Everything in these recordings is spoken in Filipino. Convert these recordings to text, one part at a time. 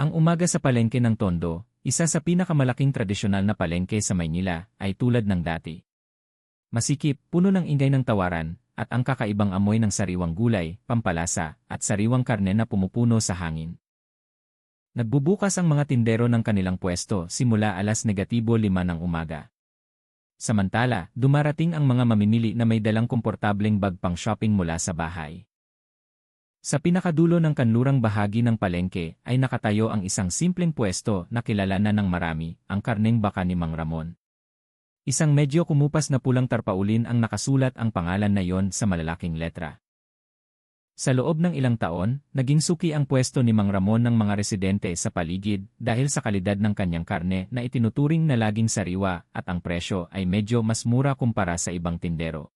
Ang umaga sa palengke ng Tondo, isa sa pinakamalaking tradisyonal na palengke sa Maynila, ay tulad ng dati. Masikip, puno ng ingay ng tawaran, at ang kakaibang amoy ng sariwang gulay, pampalasa, at sariwang karne na pumupuno sa hangin. Nagbubukas ang mga tindero ng kanilang pwesto simula 5:05 ng umaga. Samantala, dumarating ang mga mamimili na may dalang komportableng bag pang shopping mula sa bahay. Sa pinakadulo ng kanlurang bahagi ng palengke ay nakatayo ang isang simpleng pwesto na kilala na ng marami, ang karneng baka ni Mang Ramon. Isang medyo kumupas na pulang tarpaulin ang nakasulat ang pangalan na yon sa malalaking letra. Sa loob ng ilang taon, naging suki ang pwesto ni Mang Ramon ng mga residente sa paligid dahil sa kalidad ng kanyang karne na itinuturing na laging sariwa at ang presyo ay medyo mas mura kumpara sa ibang tindero.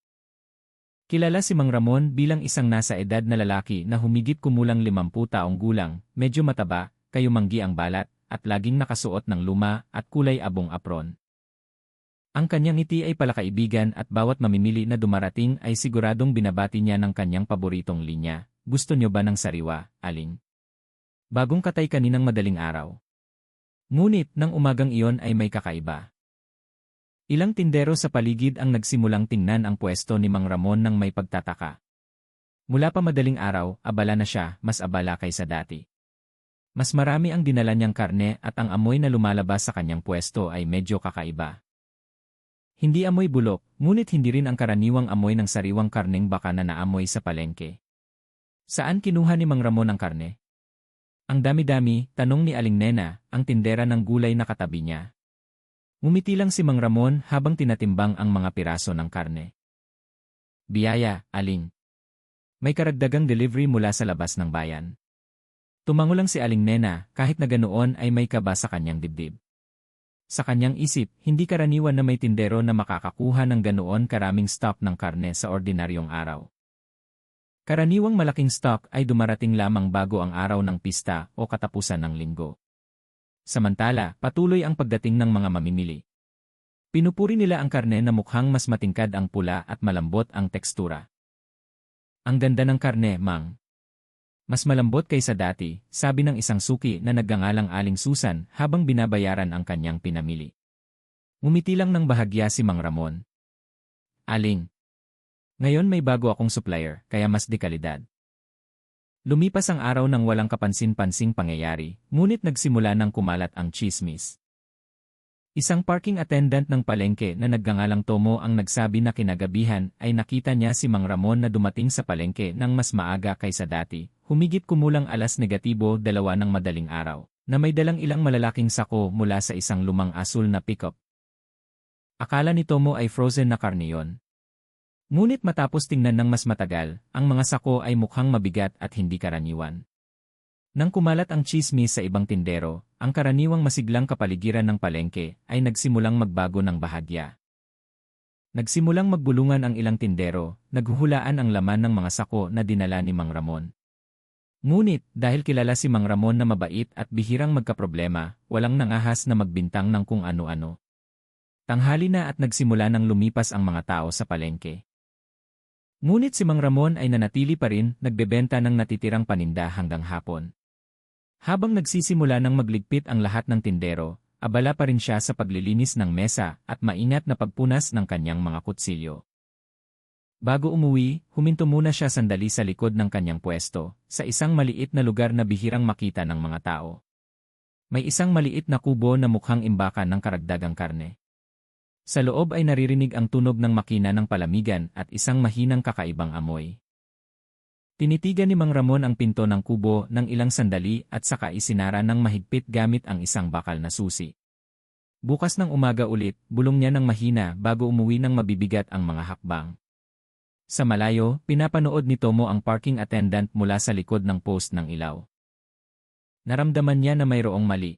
Kilala si Mang Ramon bilang isang nasa edad na lalaki na humigit kumulang 50 taong gulang, medyo mataba, kayumanggi ang balat, at laging nakasuot ng luma at kulay abong apron. Ang kanyang ngiti ay palakaibigan at bawat mamimili na dumarating ay siguradong binabati niya ng kanyang paboritong linya. Gusto niyo ba ng sariwa, aling? Bagong katay kaninang madaling araw. Ngunit nang umagang iyon ay may kakaiba. Ilang tindero sa paligid ang nagsimulang tingnan ang pwesto ni Mang Ramon ng may pagtataka. Mula pa madaling araw, abala na siya, mas abala kaysa dati. Mas marami ang dinala niyang karne at ang amoy na lumalabas sa kanyang pwesto ay medyo kakaiba. Hindi amoy bulok, ngunit hindi rin ang karaniwang amoy ng sariwang karneng baka na naamoy sa palengke. Saan kinuha ni Mang Ramon ang karne? Ang dami-dami, tanong ni Aling Nena, ang tindera ng gulay na katabi niya. Ngumiti lang si Mang Ramon habang tinatimbang ang mga piraso ng karne. Biyaya, Aling. May karagdagang delivery mula sa labas ng bayan. Tumango lang si Aling Nena kahit na ganoon ay may kaba sa kanyang dibdib. Sa kanyang isip, hindi karaniwan na may tindero na makakakuha ng ganoon karaming stock ng karne sa ordinaryong araw. Karaniwang malaking stock ay dumarating lamang bago ang araw ng pista o katapusan ng linggo. Samantala, patuloy ang pagdating ng mga mamimili. Pinupuri nila ang karne na mukhang mas matingkad ang pula at malambot ang tekstura. Ang ganda ng karne, Mang. Mas malambot kaysa dati, sabi ng isang suki na nagngangalang Aling Susan habang binabayaran ang kanyang pinamili. Ngumiti lang ng bahagya si Mang Ramon. Aling. Ngayon may bago akong supplier, kaya mas dekalidad. Lumipas ang araw ng walang kapansin-pansing pangyayari, ngunit nagsimula ng kumalat ang tsismis. Isang parking attendant ng palengke na nagngangalang Tomo ang nagsabi na kinagabihan ay nakita niya si Mang Ramon na dumating sa palengke ng mas maaga kaysa dati, humigit kumulang 2:00 ng madaling araw, na may dalang ilang malalaking sako mula sa isang lumang asul na pickup. Akala ni Tomo ay frozen na karne yon. Ngunit matapos tingnan ng mas matagal, ang mga sako ay mukhang mabigat at hindi karaniwan. Nang kumalat ang tsismis sa ibang tindero, ang karaniwang masiglang kapaligiran ng palengke ay nagsimulang magbago ng bahagya. Nagsimulang magbulungan ang ilang tindero, naghuhulaan ang laman ng mga sako na dinala ni Mang Ramon. Ngunit, dahil kilala si Mang Ramon na mabait at bihirang magkaproblema, walang nangahas na magbintang ng kung ano-ano. Tanghali na at nagsimula ng lumipas ang mga tao sa palengke. Ngunit si Mang Ramon ay nanatili pa rin, nagbebenta ng natitirang paninda hanggang hapon. Habang nagsisimula ng magligpit ang lahat ng tindero, abala pa rin siya sa paglilinis ng mesa at maingat na pagpunas ng kanyang mga kutsilyo. Bago umuwi, huminto muna siya sandali sa likod ng kanyang pwesto, sa isang maliit na lugar na bihirang makita ng mga tao. May isang maliit na kubo na mukhang imbakan ng karagdagang karne. Sa loob ay naririnig ang tunog ng makina ng palamigan at isang mahinang kakaibang amoy. Tinitigan ni Mang Ramon ang pinto ng kubo ng ilang sandali at saka isinara ng mahigpit gamit ang isang bakal na susi. Bukas ng umaga ulit, bulong niya ng mahina bago umuwi ng mabibigat ang mga hakbang. Sa malayo, pinapanood ni Tomo ang parking attendant mula sa likod ng post ng ilaw. Naramdaman niya na mayroong mali.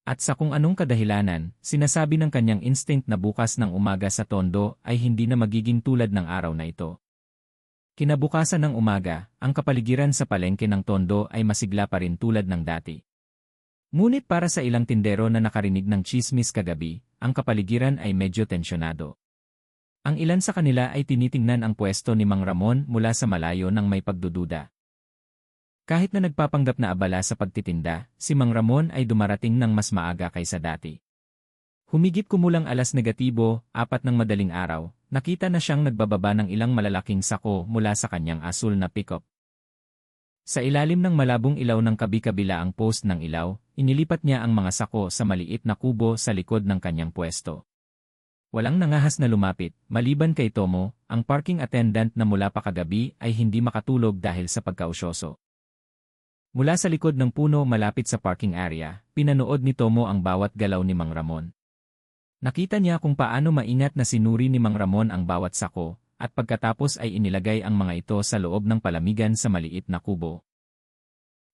At sa kung anong kadahilanan, sinasabi ng kanyang instinct na bukas ng umaga sa Tondo ay hindi na magiging tulad ng araw na ito. Kinabukasan ng umaga, ang kapaligiran sa palengke ng Tondo ay masigla pa rin tulad ng dati. Ngunit para sa ilang tindero na nakarinig ng tsismis kagabi, ang kapaligiran ay medyo tensyonado. Ang ilan sa kanila ay tinitingnan ang pwesto ni Mang Ramon mula sa malayo ng may pagdududa. Kahit na nagpapanggap na abala sa pagtitinda, si Mang Ramon ay dumarating ng mas maaga kaysa dati. Humigit kumulang alas negatibo, 4 ng madaling araw, nakita na siyang nagbababa ng ilang malalaking sako mula sa kanyang asul na pickup. Sa ilalim ng malabong ilaw ng kabi-kabila ang post ng ilaw, inilipat niya ang mga sako sa maliit na kubo sa likod ng kanyang pwesto. Walang nangahas na lumapit, maliban kay Tomo, ang parking attendant na mula pa kagabi ay hindi makatulog dahil sa pagkausyoso. Mula sa likod ng puno malapit sa parking area, pinanood ni Tomo ang bawat galaw ni Mang Ramon. Nakita niya kung paano maingat na sinuri ni Mang Ramon ang bawat sako, at pagkatapos ay inilagay ang mga ito sa loob ng palamigan sa maliit na kubo.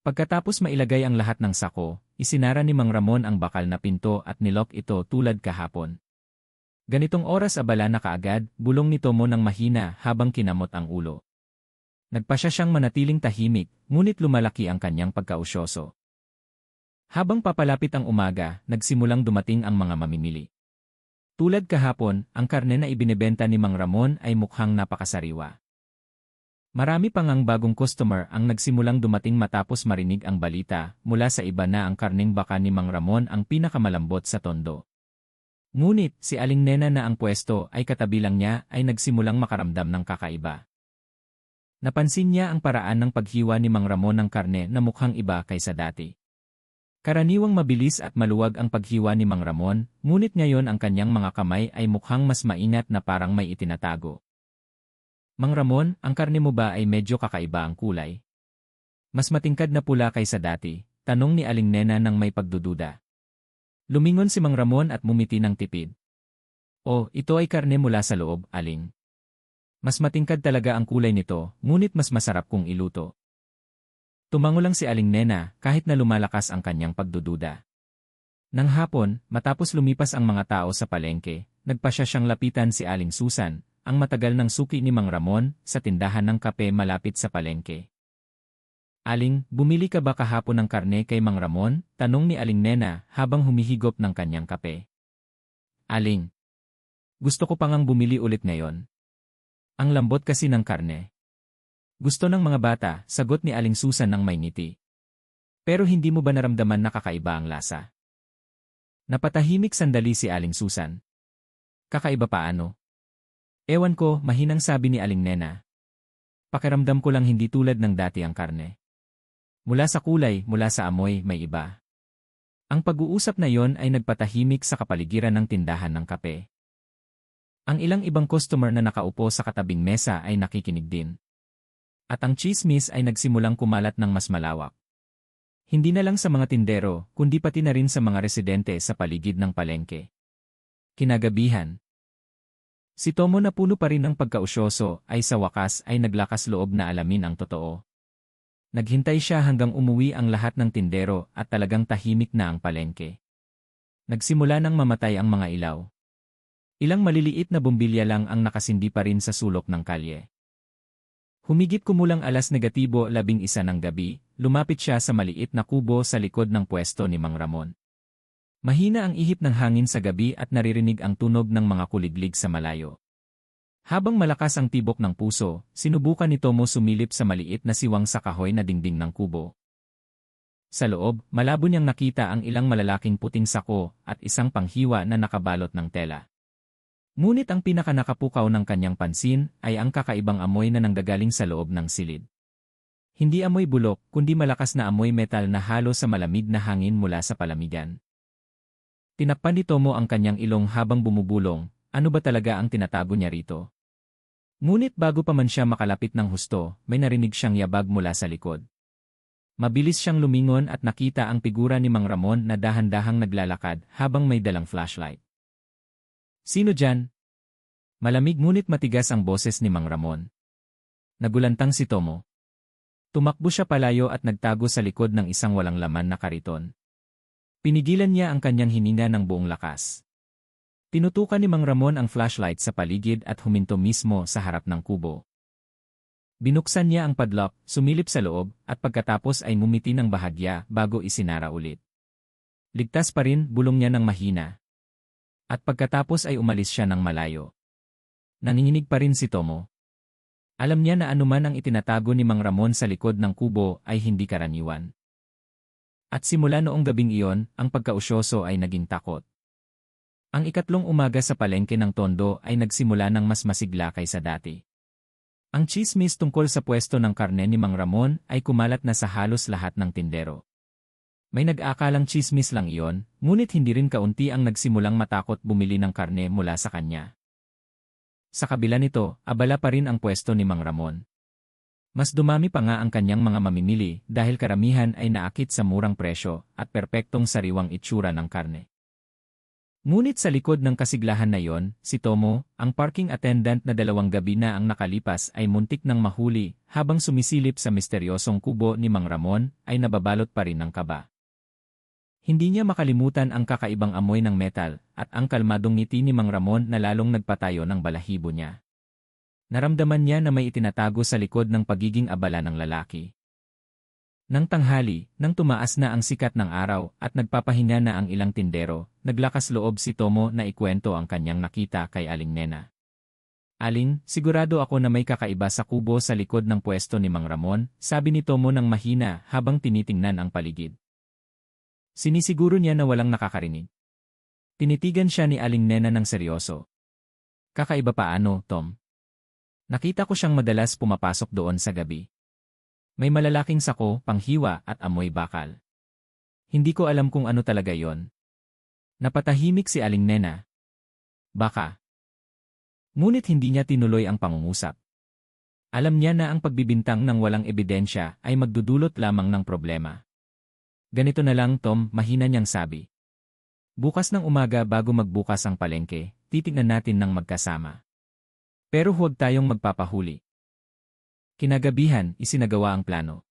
Pagkatapos mailagay ang lahat ng sako, isinara ni Mang Ramon ang bakal na pinto at nilock ito tulad kahapon. Ganitong oras abala na kaagad, bulong ni Tomo ng mahina habang kinamot ang ulo. Nagpasya siyang manatiling tahimik, ngunit lumalaki ang kanyang pagkausyoso. Habang papalapit ang umaga, nagsimulang dumating ang mga mamimili. Tulad kahapon, ang karne na ibinebenta ni Mang Ramon ay mukhang napakasariwa. Marami pang ang bagong customer ang nagsimulang dumating matapos marinig ang balita mula sa iba na ang karneng baka ni Mang Ramon ang pinakamalambot sa tondo. Ngunit si Aling Nena na ang pwesto ay katabi lang niya ay nagsimulang makaramdam ng kakaiba. Napansin niya ang paraan ng paghiwa ni Mang Ramon ng karne na mukhang iba kaysa dati. Karaniwang mabilis at maluwag ang paghiwa ni Mang Ramon, ngunit ngayon ang kanyang mga kamay ay mukhang mas maingat na parang may itinatago. Mang Ramon, ang karne mo ba ay medyo kakaiba ang kulay? Mas matingkad na pula kaysa dati, tanong ni Aling Nena nang may pagdududa. Lumingon si Mang Ramon at mumiti ng tipid. Oh, ito ay karne mula sa loob, Aling. Mas matingkad talaga ang kulay nito, ngunit mas masarap kung iluto. Tumango lang si Aling Nena kahit na lumalakas ang kanyang pagdududa. Nang hapon, matapos lumipas ang mga tao sa palengke, nagpasya siyang lapitan si Aling Susan, ang matagal ng suki ni Mang Ramon, sa tindahan ng kape malapit sa palengke. Aling, bumili ka ba kahapon ng karne kay Mang Ramon? Tanong ni Aling Nena habang humihigop ng kanyang kape. Aling, gusto ko pang ang bumili ulit ngayon. Ang lambot kasi ng karne. Gusto ng mga bata, sagot ni Aling Susan ng may ngiti. Pero hindi mo ba naramdaman na kakaiba ang lasa? Napatahimik sandali si Aling Susan. Kakaiba paano? Ewan ko, mahinang sabi ni Aling Nena. Pakiramdam ko lang hindi tulad ng dati ang karne. Mula sa kulay, mula sa amoy, may iba. Ang pag-uusap na yon ay nagpatahimik sa kapaligiran ng tindahan ng kape. Ang ilang ibang customer na nakaupo sa katabing mesa ay nakikinig din. At ang chismis ay nagsimulang kumalat ng mas malawak. Hindi na lang sa mga tindero, kundi pati na rin sa mga residente sa paligid ng palengke. Kinagabihan. Si Tomo na puno pa rin ng pagkausyoso ay sa wakas ay naglakas loob na alamin ang totoo. Naghintay siya hanggang umuwi ang lahat ng tindero at talagang tahimik na ang palengke. Nagsimula nang mamatay ang mga ilaw. Ilang maliliit na bumbilya lang ang nakasindi pa rin sa sulok ng kalye. Humigit kumulang alas negatibo 11 ng gabi, lumapit siya sa maliit na kubo sa likod ng pwesto ni Mang Ramon. Mahina ang ihip ng hangin sa gabi at naririnig ang tunog ng mga kuliglig sa malayo. Habang malakas ang tibok ng puso, sinubukan ni Tomo sumilip sa maliit na siwang sa kahoy na dingding ng kubo. Sa loob, malabo niyang nakita ang ilang malalaking puting sako at isang panghiwa na nakabalot ng tela. Ngunit ang pinakanakapukaw ng kanyang pansin ay ang kakaibang amoy na nanggagaling sa loob ng silid. Hindi amoy bulok, kundi malakas na amoy metal na halo sa malamig na hangin mula sa palamigan. Tinakpan ni Tomo ang kanyang ilong habang bumubulong, ano ba talaga ang tinatago niya rito? Ngunit bago pa man siya makalapit ng husto, may narinig siyang yabag mula sa likod. Mabilis siyang lumingon at nakita ang figura ni Mang Ramon na dahan-dahang naglalakad habang may dalang flashlight. Sino dyan? Malamig ngunit matigas ang boses ni Mang Ramon. Nagulantang si Tomo. Tumakbo siya palayo at nagtago sa likod ng isang walang laman na kariton. Pinigilan niya ang kanyang hininga ng buong lakas. Tinutukan ni Mang Ramon ang flashlight sa paligid at huminto mismo sa harap ng kubo. Binuksan niya ang padlock, sumilip sa loob, at pagkatapos ay ngumiti ng bahagya bago isinara ulit. Ligtas pa rin, bulong niya ng mahina. At pagkatapos ay umalis siya ng malayo. Nanginginig pa rin si Tomo. Alam niya na anuman ang itinatago ni Mang Ramon sa likod ng kubo ay hindi karaniwan. At simula noong gabing iyon, ang pagkausyoso ay naging takot. Ang ikatlong umaga sa palengke ng Tondo ay nagsimula ng mas masigla kaysa dati. Ang tsismis tungkol sa pwesto ng karne ni Mang Ramon ay kumalat na sa halos lahat ng tindero. May nag-aakalang tsismis lang iyon, ngunit hindi rin kaunti ang nagsimulang matakot bumili ng karne mula sa kanya. Sa kabila nito, abala pa rin ang pwesto ni Mang Ramon. Mas dumami pa nga ang kanyang mga mamimili dahil karamihan ay naakit sa murang presyo at perpektong sariwang itsura ng karne. Ngunit sa likod ng kasiglahan na iyon, si Tomo, ang parking attendant na 2 gabi na ang nakalipas ay muntik ng mahuli habang sumisilip sa misteryosong kubo ni Mang Ramon ay nababalot pa rin ng kaba. Hindi niya makalimutan ang kakaibang amoy ng metal at ang kalmadong ngiti ni Mang Ramon na lalong nagpatayo ng balahibo niya. Naramdaman niya na may itinatago sa likod ng pagiging abala ng lalaki. Nang tanghali, nang tumaas na ang sikat ng araw at nagpapahinga na ang ilang tindero, naglakas loob si Tomo na ikwento ang kanyang nakita kay Aling Nena. Aling, sigurado ako na may kakaiba sa kubo sa likod ng pwesto ni Mang Ramon, sabi ni Tomo ng mahina habang tinitingnan ang paligid. Sinisiguro niya na walang nakakarinig. Tinitigan siya ni Aling Nena ng seryoso. Kakaiba paano, Tom? Nakita ko siyang madalas pumapasok doon sa gabi. May malalaking sako, panghiwa at amoy bakal. Hindi ko alam kung ano talaga yon. Napatahimik si Aling Nena. Baka. Ngunit hindi niya tinuloy ang pangungusap. Alam niya na ang pagbibintang ng walang ebidensya ay magdudulot lamang ng problema. Ganito na lang, Tom, mahina niyang sabi. Bukas ng umaga bago magbukas ang palengke, titignan natin ng magkasama. Pero huwag tayong magpapahuli. Kinagabihan, isinagawa ang plano.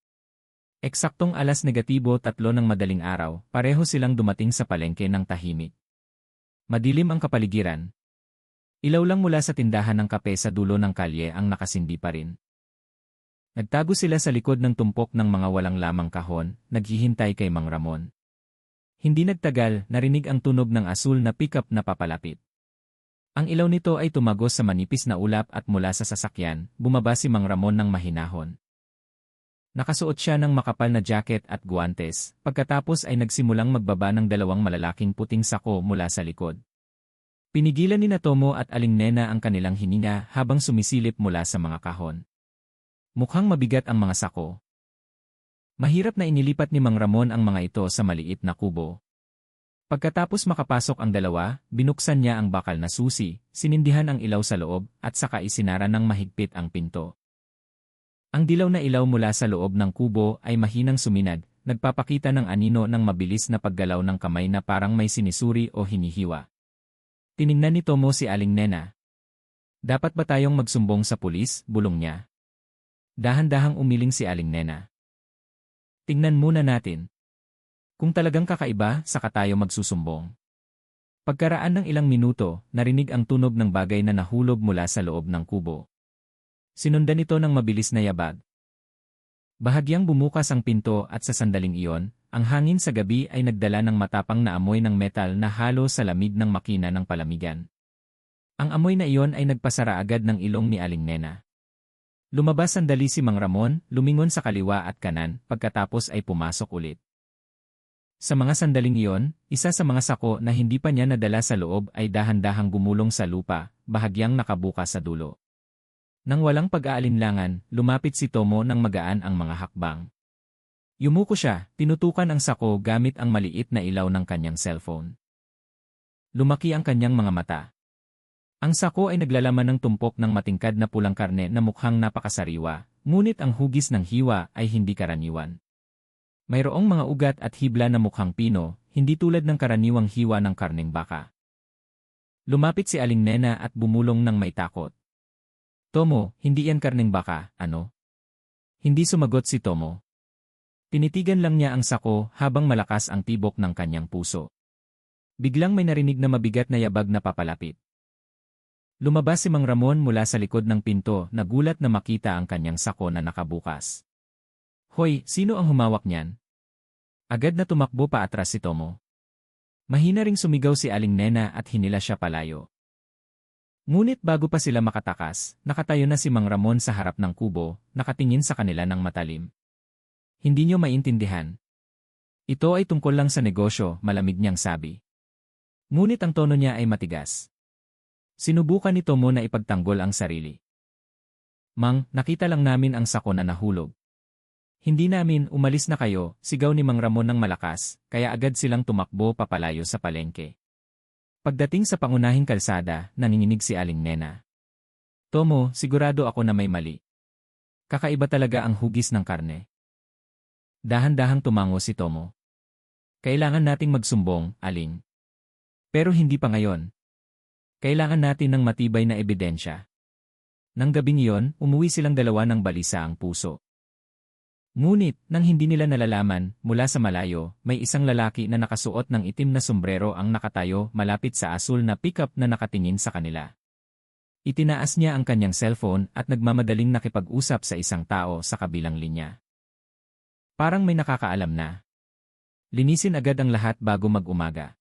Eksaktong 3:00 ng madaling araw, pareho silang dumating sa palengke ng tahimik. Madilim ang kapaligiran. Ilaw lang mula sa tindahan ng kape sa dulo ng kalye ang nakasindi pa rin. Nagtago sila sa likod ng tumpok ng mga walang lamang kahon, naghihintay kay Mang Ramon. Hindi nagtagal, narinig ang tunog ng asul na pickup na papalapit. Ang ilaw nito ay tumagos sa manipis na ulap at mula sa sasakyan, bumaba si Mang Ramon ng mahinahon. Nakasuot siya ng makapal na jacket at guwantes, pagkatapos ay nagsimulang magbaba ng 2 malalaking puting sako mula sa likod. Pinigilan ni Tomo at Aling Nena ang kanilang hininga habang sumisilip mula sa mga kahon. Mukhang mabigat ang mga sako. Mahirap na inilipat ni Mang Ramon ang mga ito sa maliit na kubo. Pagkatapos makapasok ang 2, binuksan niya ang bakal na susi, sinindihan ang ilaw sa loob, at saka isinara ng mahigpit ang pinto. Ang dilaw na ilaw mula sa loob ng kubo ay mahinang suminag, nagpapakita ng anino ng mabilis na paggalaw ng kamay na parang may sinisuri o hinihiwa. Tiningnan ni Tomo si Aling Nena. Dapat ba tayong magsumbong sa pulis? Bulong niya. Dahan-dahang umiling si Aling Nena. Tingnan muna natin. Kung talagang kakaiba, saka tayo magsusumbong. Pagkaraan ng ilang minuto, narinig ang tunog ng bagay na nahulog mula sa loob ng kubo. Sinundan ito ng mabilis na yabag. Bahagyang bumukas ang pinto at sa sandaling iyon, ang hangin sa gabi ay nagdala ng matapang na amoy ng metal na halo sa lamig ng makina ng palamigan. Ang amoy na iyon ay nagpasara agad ng ilong ni Aling Nena. Lumabas sandali si Mang Ramon, lumingon sa kaliwa at kanan, pagkatapos ay pumasok ulit. Sa mga sandaling iyon, isa sa mga sako na hindi pa niya nadala sa loob ay dahan-dahang gumulong sa lupa, bahagyang nakabukas sa dulo. Nang walang pag-aalinlangan, lumapit si Tomo nang magaan ang mga hakbang. Yumuko siya, tinutukan ang sako gamit ang maliit na ilaw ng kanyang cellphone. Lumaki ang kanyang mga mata. Ang sako ay naglalaman ng tumpok ng matingkad na pulang karne na mukhang napakasariwa, ngunit ang hugis ng hiwa ay hindi karaniwan. Mayroong mga ugat at hibla na mukhang pino, hindi tulad ng karaniwang hiwa ng karneng baka. Lumapit si Aling Nena at bumulong ng may takot. Tomo, hindi yan karneng baka, ano? Hindi sumagot si Tomo. Tinitigan lang niya ang sako habang malakas ang tibok ng kanyang puso. Biglang may narinig na mabigat na yabag na papalapit. Lumabas si Mang Ramon mula sa likod ng pinto, nagulat na makita ang kanyang sako na nakabukas. Hoy, sino ang humawak niyan? Agad na tumakbo pa atras si Tomo. Mahina ring sumigaw si Aling Nena at hinila siya palayo. Ngunit bago pa sila makatakas, nakatayo na si Mang Ramon sa harap ng kubo, nakatingin sa kanila ng matalim. Hindi niyo maintindihan. Ito ay tungkol lang sa negosyo, malamig niyang sabi. Ngunit ang tono niya ay matigas. Sinubukan ni Tomo na ipagtanggol ang sarili. Mang, nakita lang namin ang sako na nahulog. Hindi namin, umalis na kayo, sigaw ni Mang Ramon ng malakas, kaya agad silang tumakbo papalayo sa palengke. Pagdating sa pangunahing kalsada, nanginginig si Aling Nena. Tomo, sigurado ako na may mali. Kakaiba talaga ang hugis ng karne. Dahan-dahang tumango si Tomo. Kailangan nating magsumbong, Aling. Pero hindi pa ngayon. Kailangan natin ng matibay na ebidensya. Nang gabing iyon, umuwi silang dalawa ng balisa ang puso. Ngunit, nang hindi nila nalalaman, mula sa malayo, may isang lalaki na nakasuot ng itim na sombrero ang nakatayo malapit sa asul na pickup na nakatingin sa kanila. Itinaas niya ang kanyang cellphone at nagmamadaling nakipag-usap sa isang tao sa kabilang linya. Parang may nakakaalam na. Linisin agad ang lahat bago mag-umaga.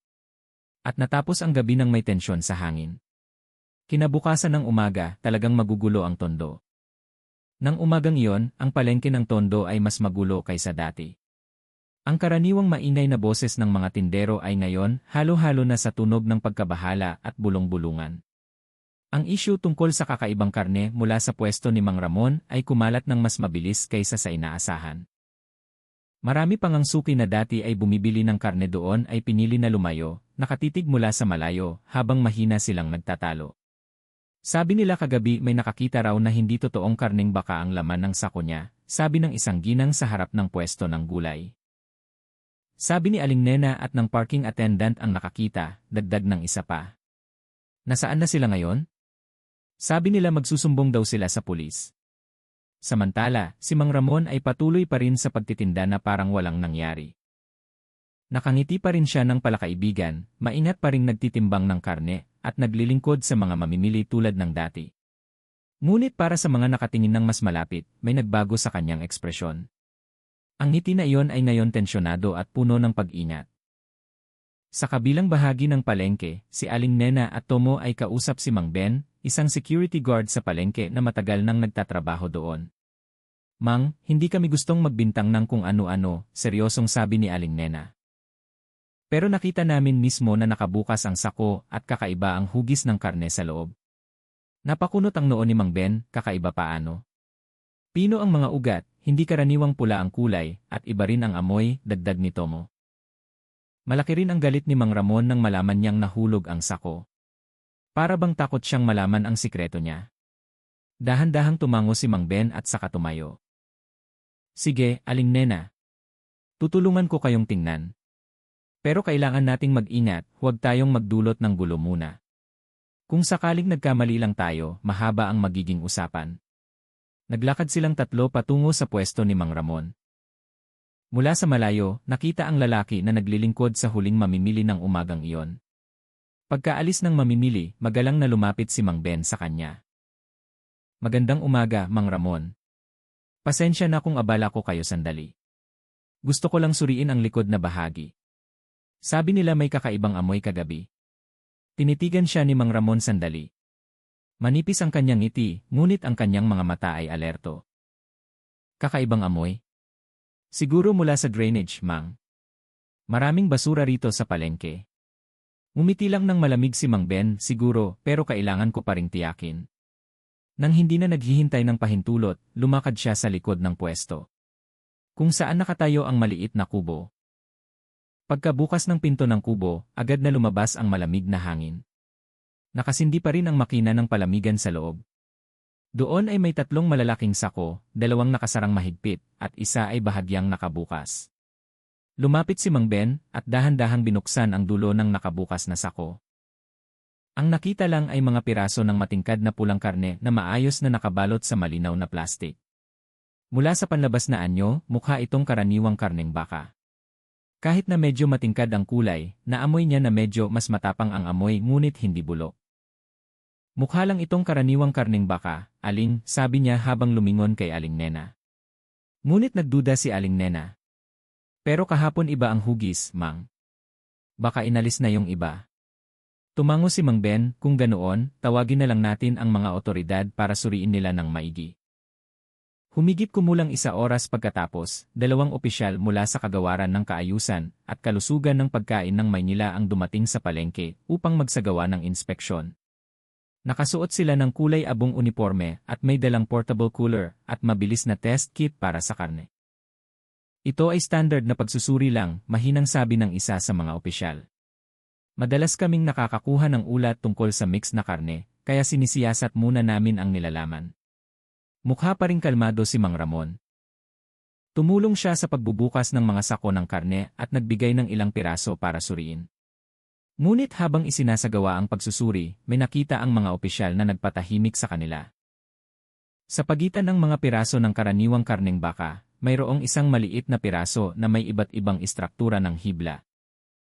At natapos ang gabi ng may tensyon sa hangin. Kinabukasan ng umaga, talagang magugulo ang tondo. Nang umagang iyon, ang palengke ng tondo ay mas magulo kaysa dati. Ang karaniwang maingay na boses ng mga tindero ay ngayon halo-halo na sa tunog ng pagkabahala at bulong-bulungan. Ang issue tungkol sa kakaibang karne mula sa pwesto ni Mang Ramon ay kumalat ng mas mabilis kaysa sa inaasahan. Marami pang ang suki na dati ay bumibili ng karne doon ay pinili na lumayo, nakatitig mula sa malayo habang mahina silang nagtatalo. Sabi nila kagabi may nakakita raw na hindi totoong karneng baka ang laman ng sako niya, sabi ng isang ginang sa harap ng pwesto ng gulay. Sabi ni Aling Nena at ng parking attendant ang nakakita, dagdag ng isa pa. Nasaan na sila ngayon? Sabi nila magsusumbong daw sila sa pulis. Samantala, si Mang Ramon ay patuloy pa rin sa pagtitinda na parang walang nangyari. Nakangiti pa rin siya ng palakaibigan, maingat pa rin nagtitimbang ng karne, at naglilingkod sa mga mamimili tulad ng dati. Ngunit para sa mga nakatingin ng mas malapit, may nagbago sa kanyang ekspresyon. Ang ngiti na iyon ay ngayon tensyonado at puno ng pag-ingat. Sa kabilang bahagi ng palengke, si Aling Nena at Tomo ay kausap si Mang Ben, isang security guard sa palengke na matagal nang nagtatrabaho doon. Mang, hindi kami gustong magbintang ng kung ano-ano, seryosong sabi ni Aling Nena. Pero nakita namin mismo na nakabukas ang sako at kakaiba ang hugis ng karne sa loob. Napakunot ang noo ni Mang Ben, kakaiba paano? Pino ang mga ugat, hindi karaniwang pula ang kulay, at iba rin ang amoy, dagdag ni Tomo. Malaki rin ang galit ni Mang Ramon nang malaman niyang nahulog ang sako. Para bang takot siyang malaman ang sikreto niya. Dahan-dahang tumango si Mang Ben at saka tumayo. Sige, Aling Nena. Tutulungan ko kayong tingnan. Pero kailangan nating mag-ingat, huwag tayong magdulot ng gulo muna. Kung sakaling nagkamali lang tayo, mahaba ang magiging usapan. Naglakad silang tatlo patungo sa pwesto ni Mang Ramon. Mula sa malayo, nakita ang lalaki na naglilingkod sa huling mamimili ng umagang iyon. Pagkaalis ng mamimili, magalang na lumapit si Mang Ben sa kanya. Magandang umaga, Mang Ramon. Pasensya na kung abala ko kayo sandali. Gusto ko lang suriin ang likod na bahagi. Sabi nila may kakaibang amoy kagabi. Tinitigan siya ni Mang Ramon sandali. Manipis ang kanyang ngiti, ngunit ang kanyang mga mata ay alerto. Kakaibang amoy? Siguro mula sa drainage, Mang. Maraming basura rito sa palengke. Umiti lang ng malamig si Mang Ben, siguro, pero kailangan ko pa ring tiyakin. Nang hindi na naghihintay ng pahintulot, lumakad siya sa likod ng pwesto. Kung saan nakatayo ang maliit na kubo. Pagkabukas ng pinto ng kubo, agad na lumabas ang malamig na hangin. Nakasindi pa rin ang makina ng palamigan sa loob. Doon ay may 3 malalaking sako, 2 nakasarang mahigpit, at isa ay bahagyang nakabukas. Lumapit si Mang Ben, at dahan-dahang binuksan ang dulo ng nakabukas na sako. Ang nakita lang ay mga piraso ng matingkad na pulang karne na maayos na nakabalot sa malinaw na plastik. Mula sa panlabas na anyo, mukha itong karaniwang karneng baka. Kahit na medyo matingkad ang kulay, naamoy niya na medyo mas matapang ang amoy ngunit hindi bulok. Mukha lang itong karaniwang karneng baka, Aling, sabi niya habang lumingon kay Aling Nena. Ngunit nagduda si Aling Nena. Pero kahapon iba ang hugis, Mang. Baka inalis na yung iba. Tumango si Mang Ben, kung ganoon, tawagin na lang natin ang mga otoridad para suriin nila ng maigi. Humigit kumulang 1 oras pagkatapos, 2 opisyal mula sa Kagawaran ng Kaayusan at Kalusugan ng Pagkain ng Maynila ang dumating sa palengke upang magsagawa ng inspeksyon. Nakasuot sila ng kulay abong uniforme at may dalang portable cooler at mabilis na test kit para sa karne. Ito ay standard na pagsusuri lang, mahinang sabi ng isa sa mga opisyal. Madalas kaming nakakakuha ng ulat tungkol sa mix na karne, kaya sinisiyasat muna namin ang nilalaman. Mukha pa ring kalmado si Mang Ramon. Tumulong siya sa pagbubukas ng mga sako ng karne at nagbigay ng ilang piraso para suriin. Ngunit habang isinasagawa ang pagsusuri, may nakita ang mga opisyal na nagpatahimik sa kanila. Sa pagitan ng mga piraso ng karaniwang karneng baka, mayroong isang maliit na piraso na may iba't ibang istruktura ng hibla.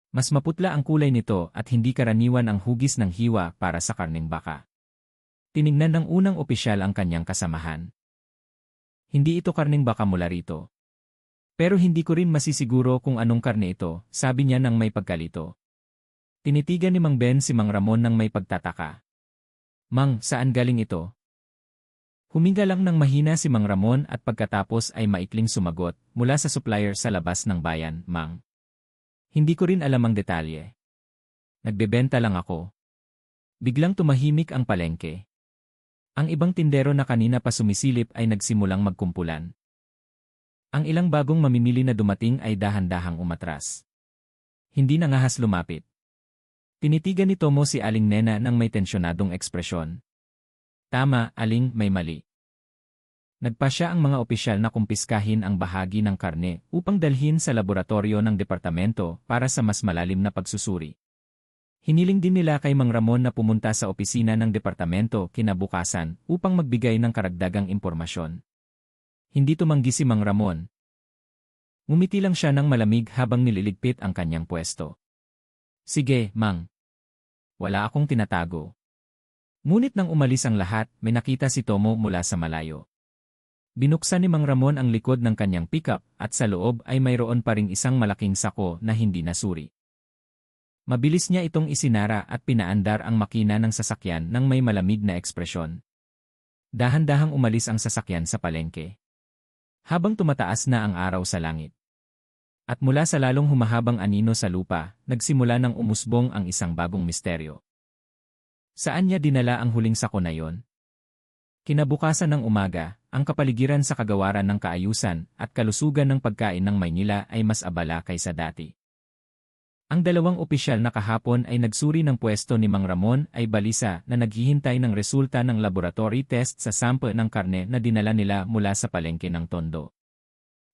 Mas maputla ang kulay nito at hindi karaniwan ang hugis ng hiwa para sa karneng baka. Tinignan ng unang opisyal ang kanyang kasamahan. Hindi ito karneng baka mula rito. Pero hindi ko rin masisiguro kung anong karne ito, sabi niya nang may pagkalito. Tinitigan ni Mang Ben si Mang Ramon nang may pagtataka. Mang, saan galing ito? Huminga lang ng mahina si Mang Ramon at pagkatapos ay maikling sumagot, mula sa supplier sa labas ng bayan, Mang. Hindi ko rin alam ang detalye. Nagbebenta lang ako. Biglang tumahimik ang palengke. Ang ibang tindero na kanina pa sumisilip ay nagsimulang magkumpulan. Ang ilang bagong mamimili na dumating ay dahan-dahang umatras. Hindi nangahas lumapit. Tinitigan ni Tomo si Aling Nena ng may tensyonadong ekspresyon. Tama, Aling, may mali. Nagpasya ang mga opisyal na kumpiskahin ang bahagi ng karne upang dalhin sa laboratorio ng departamento para sa mas malalim na pagsusuri. Hiniling din nila kay Mang Ramon na pumunta sa opisina ng departamento kinabukasan upang magbigay ng karagdagang impormasyon. Hindi tumanggi si Mang Ramon. Ngumiti lang siya ng malamig habang nililigpit ang kanyang pwesto. Sige, Mang. Wala akong tinatago. Ngunit nang umalis ang lahat, may nakita si Tomo mula sa malayo. Binuksan ni Mang Ramon ang likod ng kanyang pickup at sa loob ay mayroon pa ring isang malaking sako na hindi nasuri. Mabilis niya itong isinara at pinaandar ang makina ng sasakyan ng may malamig na ekspresyon. Dahan-dahang umalis ang sasakyan sa palengke. Habang tumataas na ang araw sa langit. At mula sa lalong humahabang anino sa lupa, nagsimula ng umusbong ang isang bagong misteryo. Saan niya dinala ang huling sako na yon? Kinabukasan ng umaga, ang kapaligiran sa Kagawaran ng Kaayusan at Kalusugan ng Pagkain ng Maynila ay mas abala kaysa dati. Ang 2 opisyal na kahapon ay nagsuri ng pwesto ni Mang Ramon ay balisa na naghihintay ng resulta ng laboratory test sa sample ng karne na dinala nila mula sa palengke ng Tondo.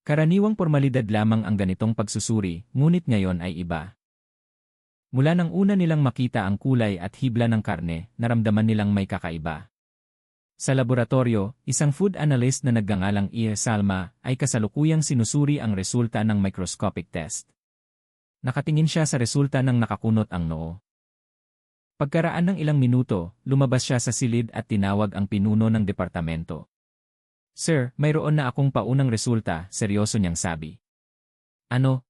Karaniwang pormalidad lamang ang ganitong pagsusuri, ngunit ngayon ay iba. Mula nang una nilang makita ang kulay at hibla ng karne, naramdaman nilang may kakaiba. Sa laboratorio, isang food analyst na nagngangalang E. Salma ay kasalukuyang sinusuri ang resulta ng microscopic test. Nakatingin siya sa resulta nang nakakunot ang noo. Pagkaraan ng ilang minuto, lumabas siya sa silid at tinawag ang pinuno ng departamento. Sir, mayroon na akong paunang resulta, seryoso niyang sabi. Ano?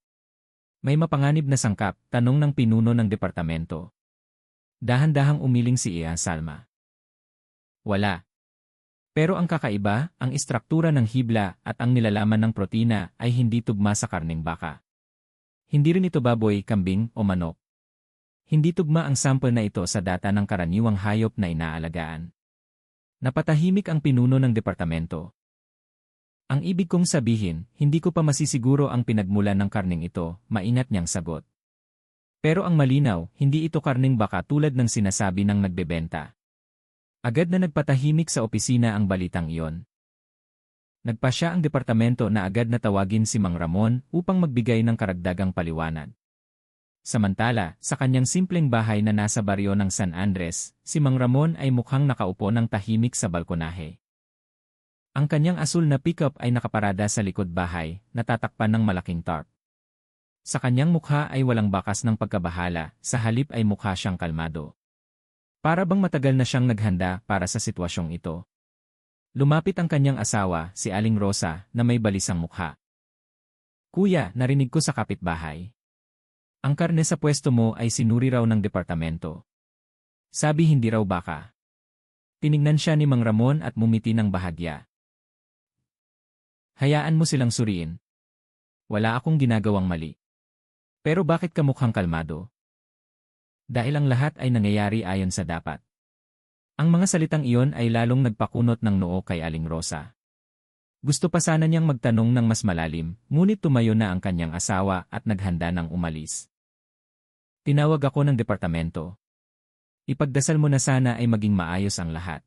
May mapanganib na sangkap, tanong ng pinuno ng departamento. Dahan-dahang umiling si E. Salma. Wala. Pero ang kakaiba, ang istruktura ng hibla at ang nilalaman ng protina ay hindi tugma sa karneng baka. Hindi rin ito baboy, kambing o manok. Hindi tugma ang sample na ito sa data ng karaniwang hayop na inaalagaan. Napatahimik ang pinuno ng departamento. Ang ibig kong sabihin, hindi ko pa masisiguro ang pinagmulan ng karneng ito, maingat niyang sagot. Pero ang malinaw, hindi ito karneng baka tulad ng sinasabi ng nagbebenta. Agad na nagpatahimik sa opisina ang balitang iyon. Nagpasya ang departamento na agad na tawagin si Mang Ramon upang magbigay ng karagdagang paliwanag. Samantala, sa kanyang simpleng bahay na nasa baryo ng San Andres, si Mang Ramon ay mukhang nakaupo ng tahimik sa balkonahe. Ang kanyang asul na pickup ay nakaparada sa likod bahay, natatakpan ng malaking tarp. Sa kanyang mukha ay walang bakas ng pagkabahala, sa halip ay mukha siyang kalmado. Para bang matagal na siyang naghanda para sa sitwasyong ito. Lumapit ang kanyang asawa, si Aling Rosa, na may balisang mukha. Kuya, narinig ko sa kapitbahay. Ang karne sa pwesto mo ay sinuri raw ng departamento. Sabi hindi raw baka. Tinignan siya ni Mang Ramon at mumiti ng bahagya. Hayaan mo silang suriin. Wala akong ginagawang mali. Pero bakit ka mukhang kalmado? Dahil ang lahat ay nangyayari ayon sa dapat. Ang mga salitang iyon ay lalong nagpakunot ng noo kay Aling Rosa. Gusto pa sana niyang magtanong ng mas malalim, ngunit tumayo na ang kanyang asawa at naghanda ng umalis. Tinawag ako ng departamento. Ipagdasal mo na sana ay maging maayos ang lahat.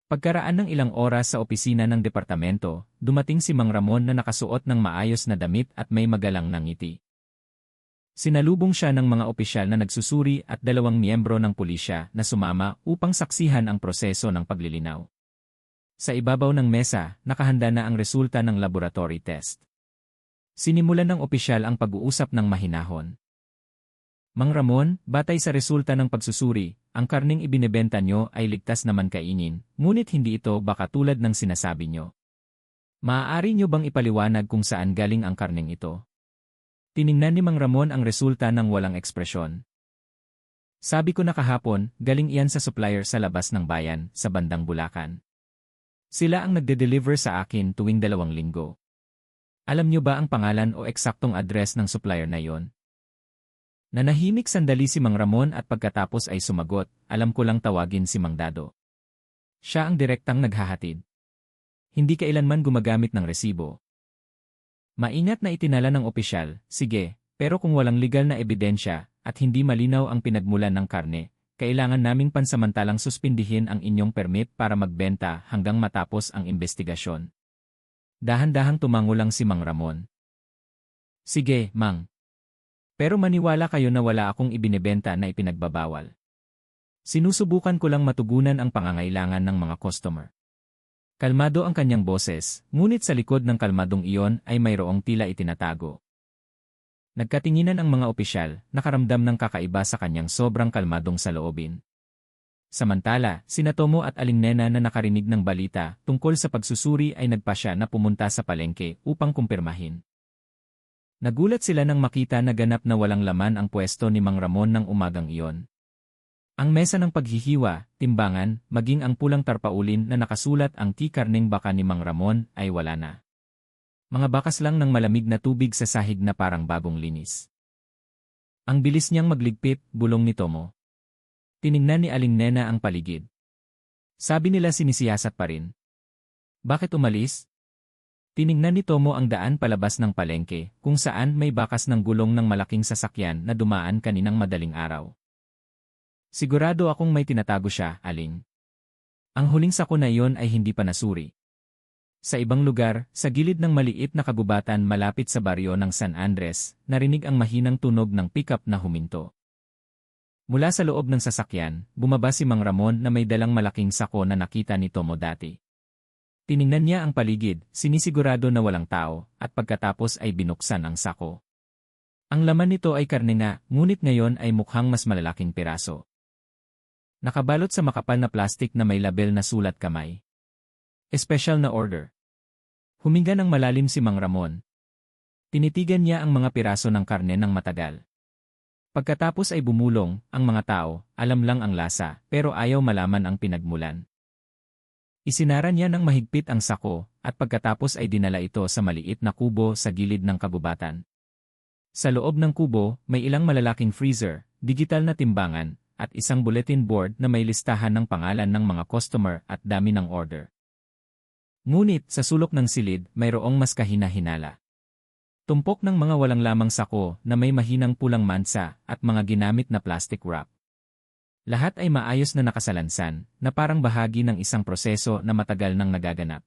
Pagkaraan ng ilang oras sa opisina ng departamento, dumating si Mang Ramon na nakasuot ng maayos na damit at may magalang na ngiti. Sinalubong siya ng mga opisyal na nagsusuri at 2 miyembro ng pulisya na sumama upang saksihan ang proseso ng paglilinaw. Sa ibabaw ng mesa, nakahanda na ang resulta ng laboratory test. Sinimulan ng opisyal ang pag-uusap ng mahinahon. Mang Ramon, batay sa resulta ng pagsusuri, ang karneng ibinebenta nyo ay ligtas naman kainin, ngunit hindi ito baka tulad ng sinasabi nyo. Maaari nyo bang ipaliwanag kung saan galing ang karneng ito? Tiningnan ni Mang Ramon ang resulta ng walang ekspresyon. Sabi ko na kahapon, galing iyan sa supplier sa labas ng bayan, sa bandang Bulacan. Sila ang nagde-deliver sa akin tuwing 2 linggo. Alam nyo ba ang pangalan o eksaktong address ng supplier na yon? Nanahimik sandali si Mang Ramon at pagkatapos ay sumagot, alam ko lang tawagin si Mang Dado. Siya ang direktang naghahatid. Hindi kailanman gumagamit ng resibo. Maingat na itinala ng opisyal, sige, pero kung walang legal na ebidensya at hindi malinaw ang pinagmulan ng karne, kailangan naming pansamantalang suspindihin ang inyong permit para magbenta hanggang matapos ang investigasyon. Dahan-dahang tumango lang si Mang Ramon. Sige, Mang. Pero maniwala kayo na wala akong ibinebenta na ipinagbabawal. Sinusubukan ko lang matugunan ang pangangailangan ng mga customer. Kalmado ang kanyang boses, ngunit sa likod ng kalmadong iyon ay mayroong tila itinatago. Nagkatinginan ang mga opisyal, nakaramdam ng kakaiba sa kanyang sobrang kalmadong saloobin. Samantala, sina Tomo at Aling Nena na nakarinig ng balita tungkol sa pagsusuri ay nagpasya na pumunta sa palengke upang kumpirmahin. Nagulat sila nang makita na ganap na walang laman ang pwesto ni Mang Ramon ng umagang iyon. Ang mesa ng paghihiwa, timbangan, maging ang pulang tarpaulin na nakasulat ang karneng baka ni Mang Ramon ay wala na. Mga bakas lang ng malamig na tubig sa sahig na parang bagong linis. Ang bilis niyang magligpit, bulong ni Tomo. Tiningnan ni Aling Nena ang paligid. Sabi nila sinisiyasat pa rin. Bakit umalis? Tiningnan ni Tomo ang daan palabas ng palengke, kung saan may bakas ng gulong ng malaking sasakyan na dumaan kaninang madaling araw. Sigurado akong may tinatago siya, Aling. Ang huling sako na iyon ay hindi pa nasuri. Sa ibang lugar, sa gilid ng maliit na kagubatan malapit sa baryo ng San Andres, narinig ang mahinang tunog ng pickup na huminto. Mula sa loob ng sasakyan, bumaba si Mang Ramon na may dalang malaking sako na nakita ni Tomo dati. Tiningnan niya ang paligid, sinisigurado na walang tao, at pagkatapos ay binuksan ang sako. Ang laman nito ay karne na, ngunit ngayon ay mukhang mas malalaking piraso. Nakabalot sa makapal na plastik na may label na sulat kamay. Espesyal na order. Huminga ng malalim si Mang Ramon. Tinitigan niya ang mga piraso ng karne ng matagal. Pagkatapos ay bumulong, ang mga tao, alam lang ang lasa, pero ayaw malaman ang pinagmulan. Isinara niya ng mahigpit ang sako, at pagkatapos ay dinala ito sa maliit na kubo sa gilid ng kagubatan. Sa loob ng kubo, may ilang malalaking freezer, digital na timbangan, at isang bulletin board na may listahan ng pangalan ng mga customer at dami ng order. Ngunit sa sulok ng silid, mayroong mas kahina-hinala. Tumpok ng mga walang lamang sako na may mahinang pulang mansa at mga ginamit na plastic wrap. Lahat ay maayos na nakasalansan, na parang bahagi ng isang proseso na matagal nang nagaganap.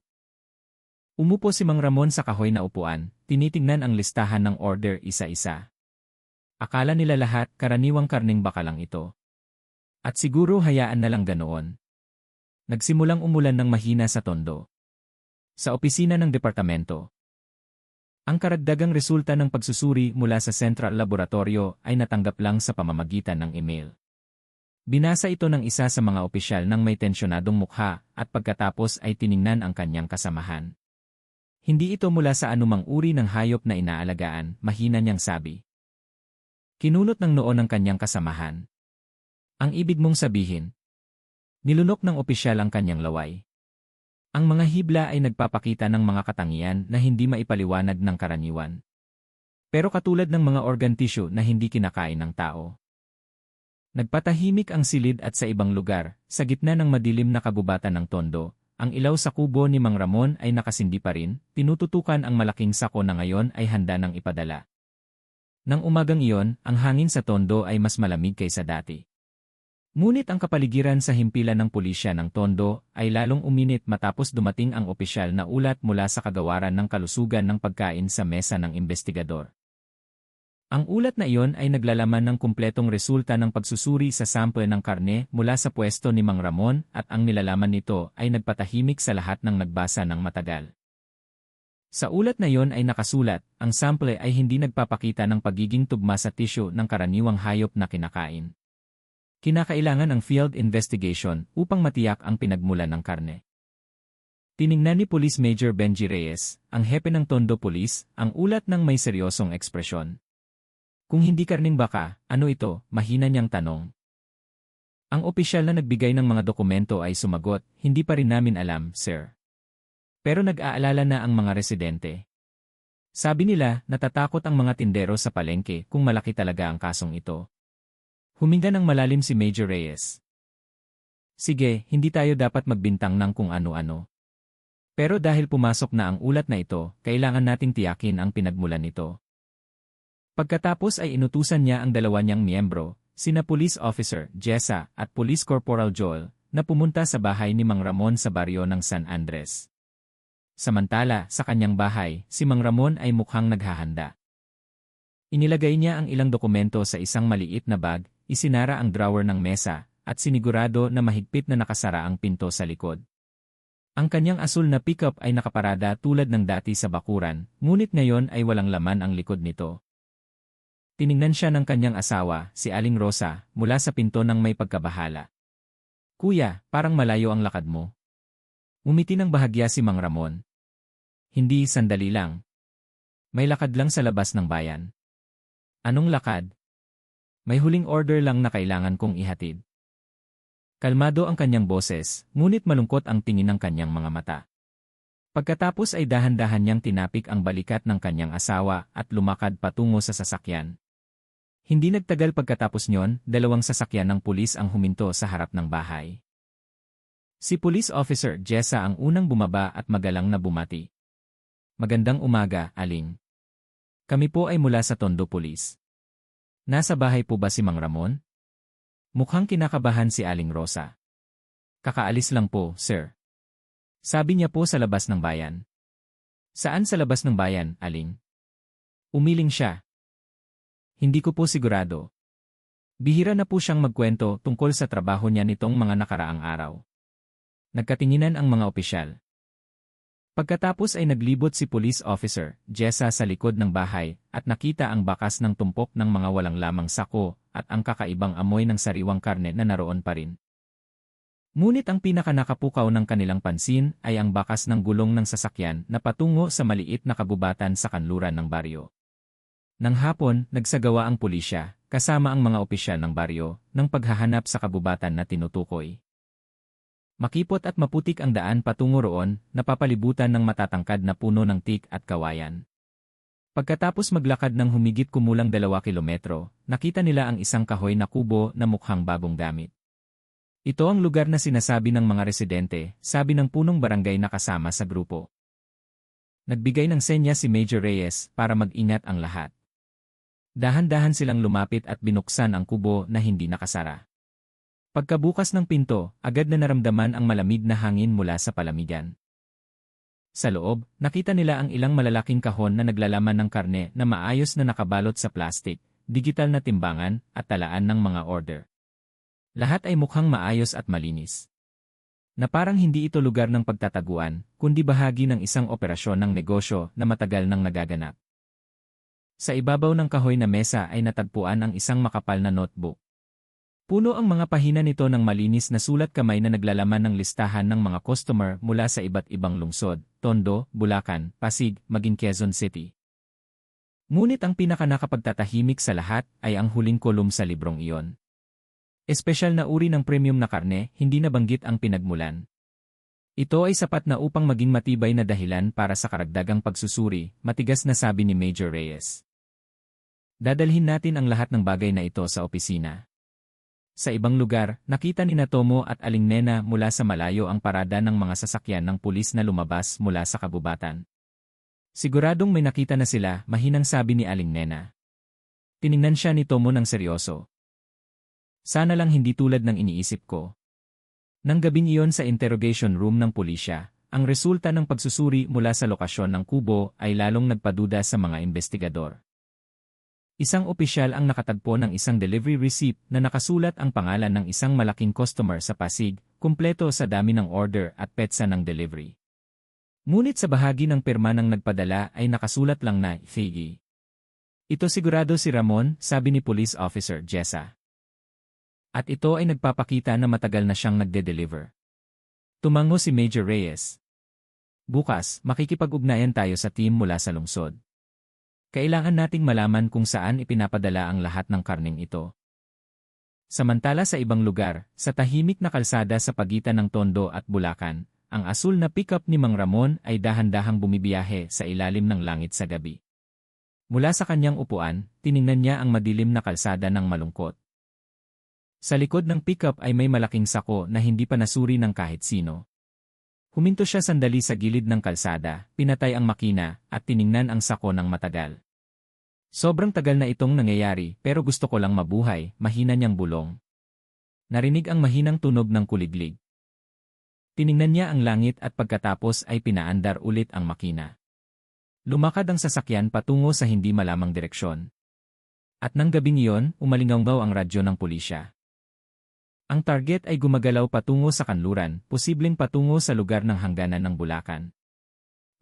Umupo si Mang Ramon sa kahoy na upuan, tinitingnan ang listahan ng order isa-isa. Akala nila lahat karaniwang karneng baka lang ito. At siguro hayaan na lang ganoon. Nagsimulang umulan ng mahina sa tondo. Sa opisina ng departamento. Ang karagdagang resulta ng pagsusuri mula sa Central Laboratorio ay natanggap lang sa pamamagitan ng email. Binasa ito ng isa sa mga opisyal ng may tensyonadong mukha at pagkatapos ay tiningnan ang kanyang kasamahan. Hindi ito mula sa anumang uri ng hayop na inaalagaan, mahina niyang sabi. Kinunot ng noo ng kanyang kasamahan. Ang ibig mong sabihin, nilunok ng opisyal ang kanyang laway. Ang mga hibla ay nagpapakita ng mga katangian na hindi maipaliwanag ng karaniwan. Pero katulad ng mga organ tissue na hindi kinakain ng tao. Nagpatahimik ang silid at sa ibang lugar, sa gitna ng madilim na kagubatan ng Tondo, ang ilaw sa kubo ni Mang Ramon ay nakasindi pa rin, tinututukan ang malaking sako na ngayon ay handa ng ipadala. Nang umagang iyon, ang hangin sa Tondo ay mas malamig kaysa dati. Ngunit ang kapaligiran sa himpilan ng pulisya ng Tondo ay lalong uminit matapos dumating ang opisyal na ulat mula sa kagawaran ng kalusugan ng pagkain sa mesa ng investigador. Ang ulat na iyon ay naglalaman ng kumpletong resulta ng pagsusuri sa sample ng karne mula sa pwesto ni Mang Ramon at ang nilalaman nito ay nagpatahimik sa lahat ng nagbasa ng matagal. Sa ulat na iyon ay nakasulat, ang sample ay hindi nagpapakita ng pagiging tugma sa tissue ng karaniwang hayop na kinakain. Kinakailangan ang field investigation upang matiyak ang pinagmulan ng karne. Tiningnan ni Police Major Benji Reyes, ang hepe ng Tondo Police, ang ulat ng may seryosong ekspresyon. Kung hindi karning baka, ano ito? Mahina niyang tanong. Ang opisyal na nagbigay ng mga dokumento ay sumagot, hindi pa rin namin alam, sir. Pero nag-aalala na ang mga residente. Sabi nila, natatakot ang mga tindero sa palengke kung malaki talaga ang kasong ito. Huminga ng malalim si Major Reyes. Sige, hindi tayo dapat magbintang ng kung ano-ano. Pero dahil pumasok na ang ulat na ito, kailangan nating tiyakin ang pinagmulan nito. Pagkatapos ay inutusan niya ang dalawa niyang miyembro, sina Police Officer Jessa at Police Corporal Joel, na pumunta sa bahay ni Mang Ramon sa baryo ng San Andres. Samantala, sa kanyang bahay, si Mang Ramon ay mukhang naghahanda. Inilagay niya ang ilang dokumento sa isang maliit na bag, isinara ang drawer ng mesa, at sinigurado na mahigpit na nakasara ang pinto sa likod. Ang kanyang asul na pickup ay nakaparada tulad ng dati sa bakuran, ngunit ngayon ay walang laman ang likod nito. Tiningnan siya ng kanyang asawa, si Aling Rosa, mula sa pinto ng may pagkabahala. Kuya, parang malayo ang lakad mo. Umiti ng bahagya si Mang Ramon. Hindi, sandali lang. May lakad lang sa labas ng bayan. Anong lakad? May huling order lang na kailangan kong ihatid. Kalmado ang kanyang boses, ngunit malungkot ang tingin ng kanyang mga mata. Pagkatapos ay dahan-dahan niyang tinapik ang balikat ng kanyang asawa at lumakad patungo sa sasakyan. Hindi nagtagal pagkatapos niyon, dalawang sasakyan ng pulis ang huminto sa harap ng bahay. Si Police Officer Jessa ang unang bumaba at magalang na bumati. Magandang umaga, Aling. Kami po ay mula sa Tondo Police. Nasa bahay po ba si Mang Ramon? Mukhang kinakabahan si Aling Rosa. Kakaalis lang po, sir. Sabi niya po sa labas ng bayan. Saan sa labas ng bayan, Aling? Umiling siya. Hindi ko po sigurado. Bihira na po siyang magkwento tungkol sa trabaho niya nitong mga nakaraang araw. Nagkatinginan ang mga opisyal. Pagkatapos ay naglibot si Police Officer Jessa sa likod ng bahay at nakita ang bakas ng tumpok ng mga walang lamang sako at ang kakaibang amoy ng sariwang karne na naroon pa rin. Ngunit ang pinakanakapukaw ng kanilang pansin ay ang bakas ng gulong ng sasakyan na patungo sa maliit na kabubatan sa kanluran ng baryo. Nang hapon, nagsagawa ang pulisya, kasama ang mga opisyal ng baryo, ng paghahanap sa kabubatan na tinutukoy. Makipot at maputik ang daan patungo roon, napapalibutan ng matatangkad na puno ng teak at kawayan. Pagkatapos maglakad ng humigit kumulang 2 kilometro, nakita nila ang isang kahoy na kubo na mukhang bagong gamit. Ito ang lugar na sinasabi ng mga residente, sabi ng punong barangay na kasama sa grupo. Nagbigay ng senya si Major Reyes para mag-ingat ang lahat. Dahan-dahan silang lumapit at binuksan ang kubo na hindi nakasara. Pagkabukas ng pinto, agad na naramdaman ang malamig na hangin mula sa palamigan. Sa loob, nakita nila ang ilang malalaking kahon na naglalaman ng karne na maayos na nakabalot sa plastik, digital na timbangan, at talaan ng mga order. Lahat ay mukhang maayos at malinis. Na parang hindi ito lugar ng pagtataguan, kundi bahagi ng isang operasyon ng negosyo na matagal nang nagaganap. Sa ibabaw ng kahoy na mesa ay natagpuan ang isang makapal na notebook. Puno ang mga pahina nito ng malinis na sulat kamay na naglalaman ng listahan ng mga customer mula sa iba't ibang lungsod, Tondo, Bulacan, Pasig, maging Quezon City. Ngunit ang pinakanakapagtatahimik sa lahat ay ang huling kolum sa librong iyon. Espesyal na uri ng premium na karne, hindi nabanggit ang pinagmulan. Ito ay sapat na upang maging matibay na dahilan para sa karagdagang pagsusuri, matigas na sabi ni Major Reyes. Dadalhin natin ang lahat ng bagay na ito sa opisina. Sa ibang lugar, nakita ni Tomo at Aling Nena mula sa malayo ang parada ng mga sasakyan ng pulis na lumabas mula sa kabubatan. Siguradong may nakita na sila, mahinang sabi ni Aling Nena. Tiningnan siya ni Tomo ng seryoso. Sana lang hindi tulad ng iniisip ko. Nang gabing iyon sa interrogation room ng pulisya, ang resulta ng pagsusuri mula sa lokasyon ng kubo ay lalong nagpaduda sa mga investigador. Isang opisyal ang nakatagpo ng isang delivery receipt na nakasulat ang pangalan ng isang malaking customer sa Pasig, kumpleto sa dami ng order at petsa ng delivery. Ngunit sa bahagi ng pirma ng nagpadala ay nakasulat lang na Figi. Ito sigurado si Ramon, sabi ni Police Officer Jessa. At ito ay nagpapakita na matagal na siyang nagde-deliver. Tumango si Major Reyes. Bukas, makikipag-ugnayan tayo sa team mula sa lungsod. Kailangan nating malaman kung saan ipinapadala ang lahat ng karning ito. Samantala sa ibang lugar, sa tahimik na kalsada sa pagitan ng Tondo at Bulacan, ang asul na pickup ni Mang Ramon ay dahan-dahang bumibiyahe sa ilalim ng langit sa gabi. Mula sa kanyang upuan, tiningnan niya ang madilim na kalsada ng malungkot. Sa likod ng pickup ay may malaking sako na hindi pa nasuri ng kahit sino. Huminto siya sandali sa gilid ng kalsada, pinatay ang makina, at tiningnan ang sako ng matagal. Sobrang tagal na itong nangyayari pero gusto ko lang mabuhay, mahina niyang bulong. Narinig ang mahinang tunog ng kuliglig. Tiningnan niya ang langit at pagkatapos ay pinaandar ulit ang makina. Lumakad ang sasakyan patungo sa hindi malamang direksyon. At nang gabing iyon, umalingangbaw ang radyo ng pulisya. Ang target ay gumagalaw patungo sa kanluran, posibleng patungo sa lugar ng hangganan ng Bulacan.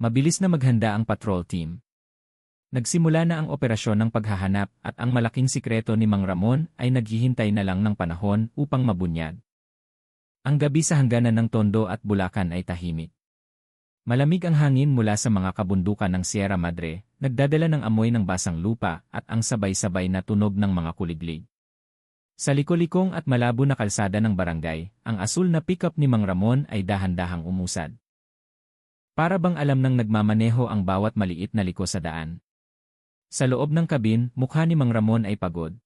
Mabilis na maghanda ang patrol team. Nagsimula na ang operasyon ng paghahanap at ang malaking sikreto ni Mang Ramon ay naghihintay na lang ng panahon upang mabunyag. Ang gabi sa hangganan ng Tondo at Bulacan ay tahimik. Malamig ang hangin mula sa mga kabundukan ng Sierra Madre, nagdadala ng amoy ng basang lupa at ang sabay-sabay na tunog ng mga kuliglig. Sa liko-likong at malabo na kalsada ng barangay, ang asul na pickup ni Mang Ramon ay dahan-dahang umusad. Para bang alam ng nagmamaneho ang bawat maliit na liko sa daan. Sa loob ng kabin, mukha ni Mang Ramon ay pagod.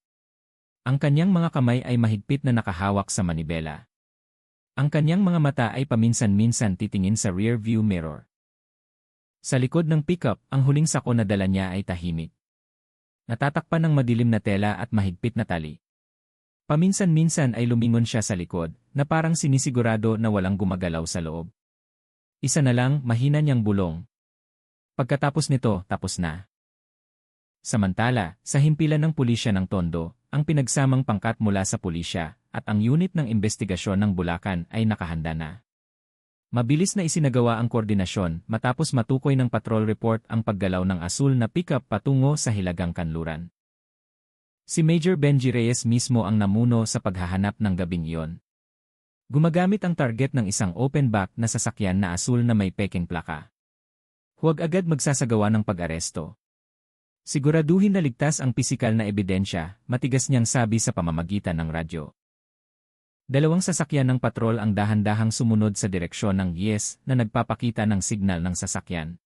Ang kanyang mga kamay ay mahigpit na nakahawak sa manibela. Ang kanyang mga mata ay paminsan-minsan titingin sa rear view mirror. Sa likod ng pickup, ang huling sako na dala niya ay tahimik. Natatakpan ng madilim na tela at mahigpit na tali. Paminsan-minsan ay lumingon siya sa likod, na parang sinisigurado na walang gumagalaw sa loob. Isa na lang, mahina niyang bulong. Pagkatapos nito, tapos na. Samantala, sa himpilan ng pulisya ng Tondo, ang pinagsamang pangkat mula sa pulisya, at ang unit ng investigasyon ng Bulacan ay nakahanda na. Mabilis na isinagawa ang koordinasyon matapos matukoy ng patrol report ang paggalaw ng asul na pickup patungo sa Hilagang Kanluran. Si Major Benji Reyes mismo ang namuno sa paghahanap ng gabing iyon. Gumagamit ang target ng isang open back na sasakyan na asul na may peking plaka. Huwag agad magsasagawa ng pag-aresto. Siguraduhin na ligtas ang pisikal na ebidensya, matigas niyang sabi sa pamamagitan ng radyo. Dalawang sasakyan ng patrol ang dahan-dahang sumunod sa direksyon ng yes na nagpapakita ng signal ng sasakyan.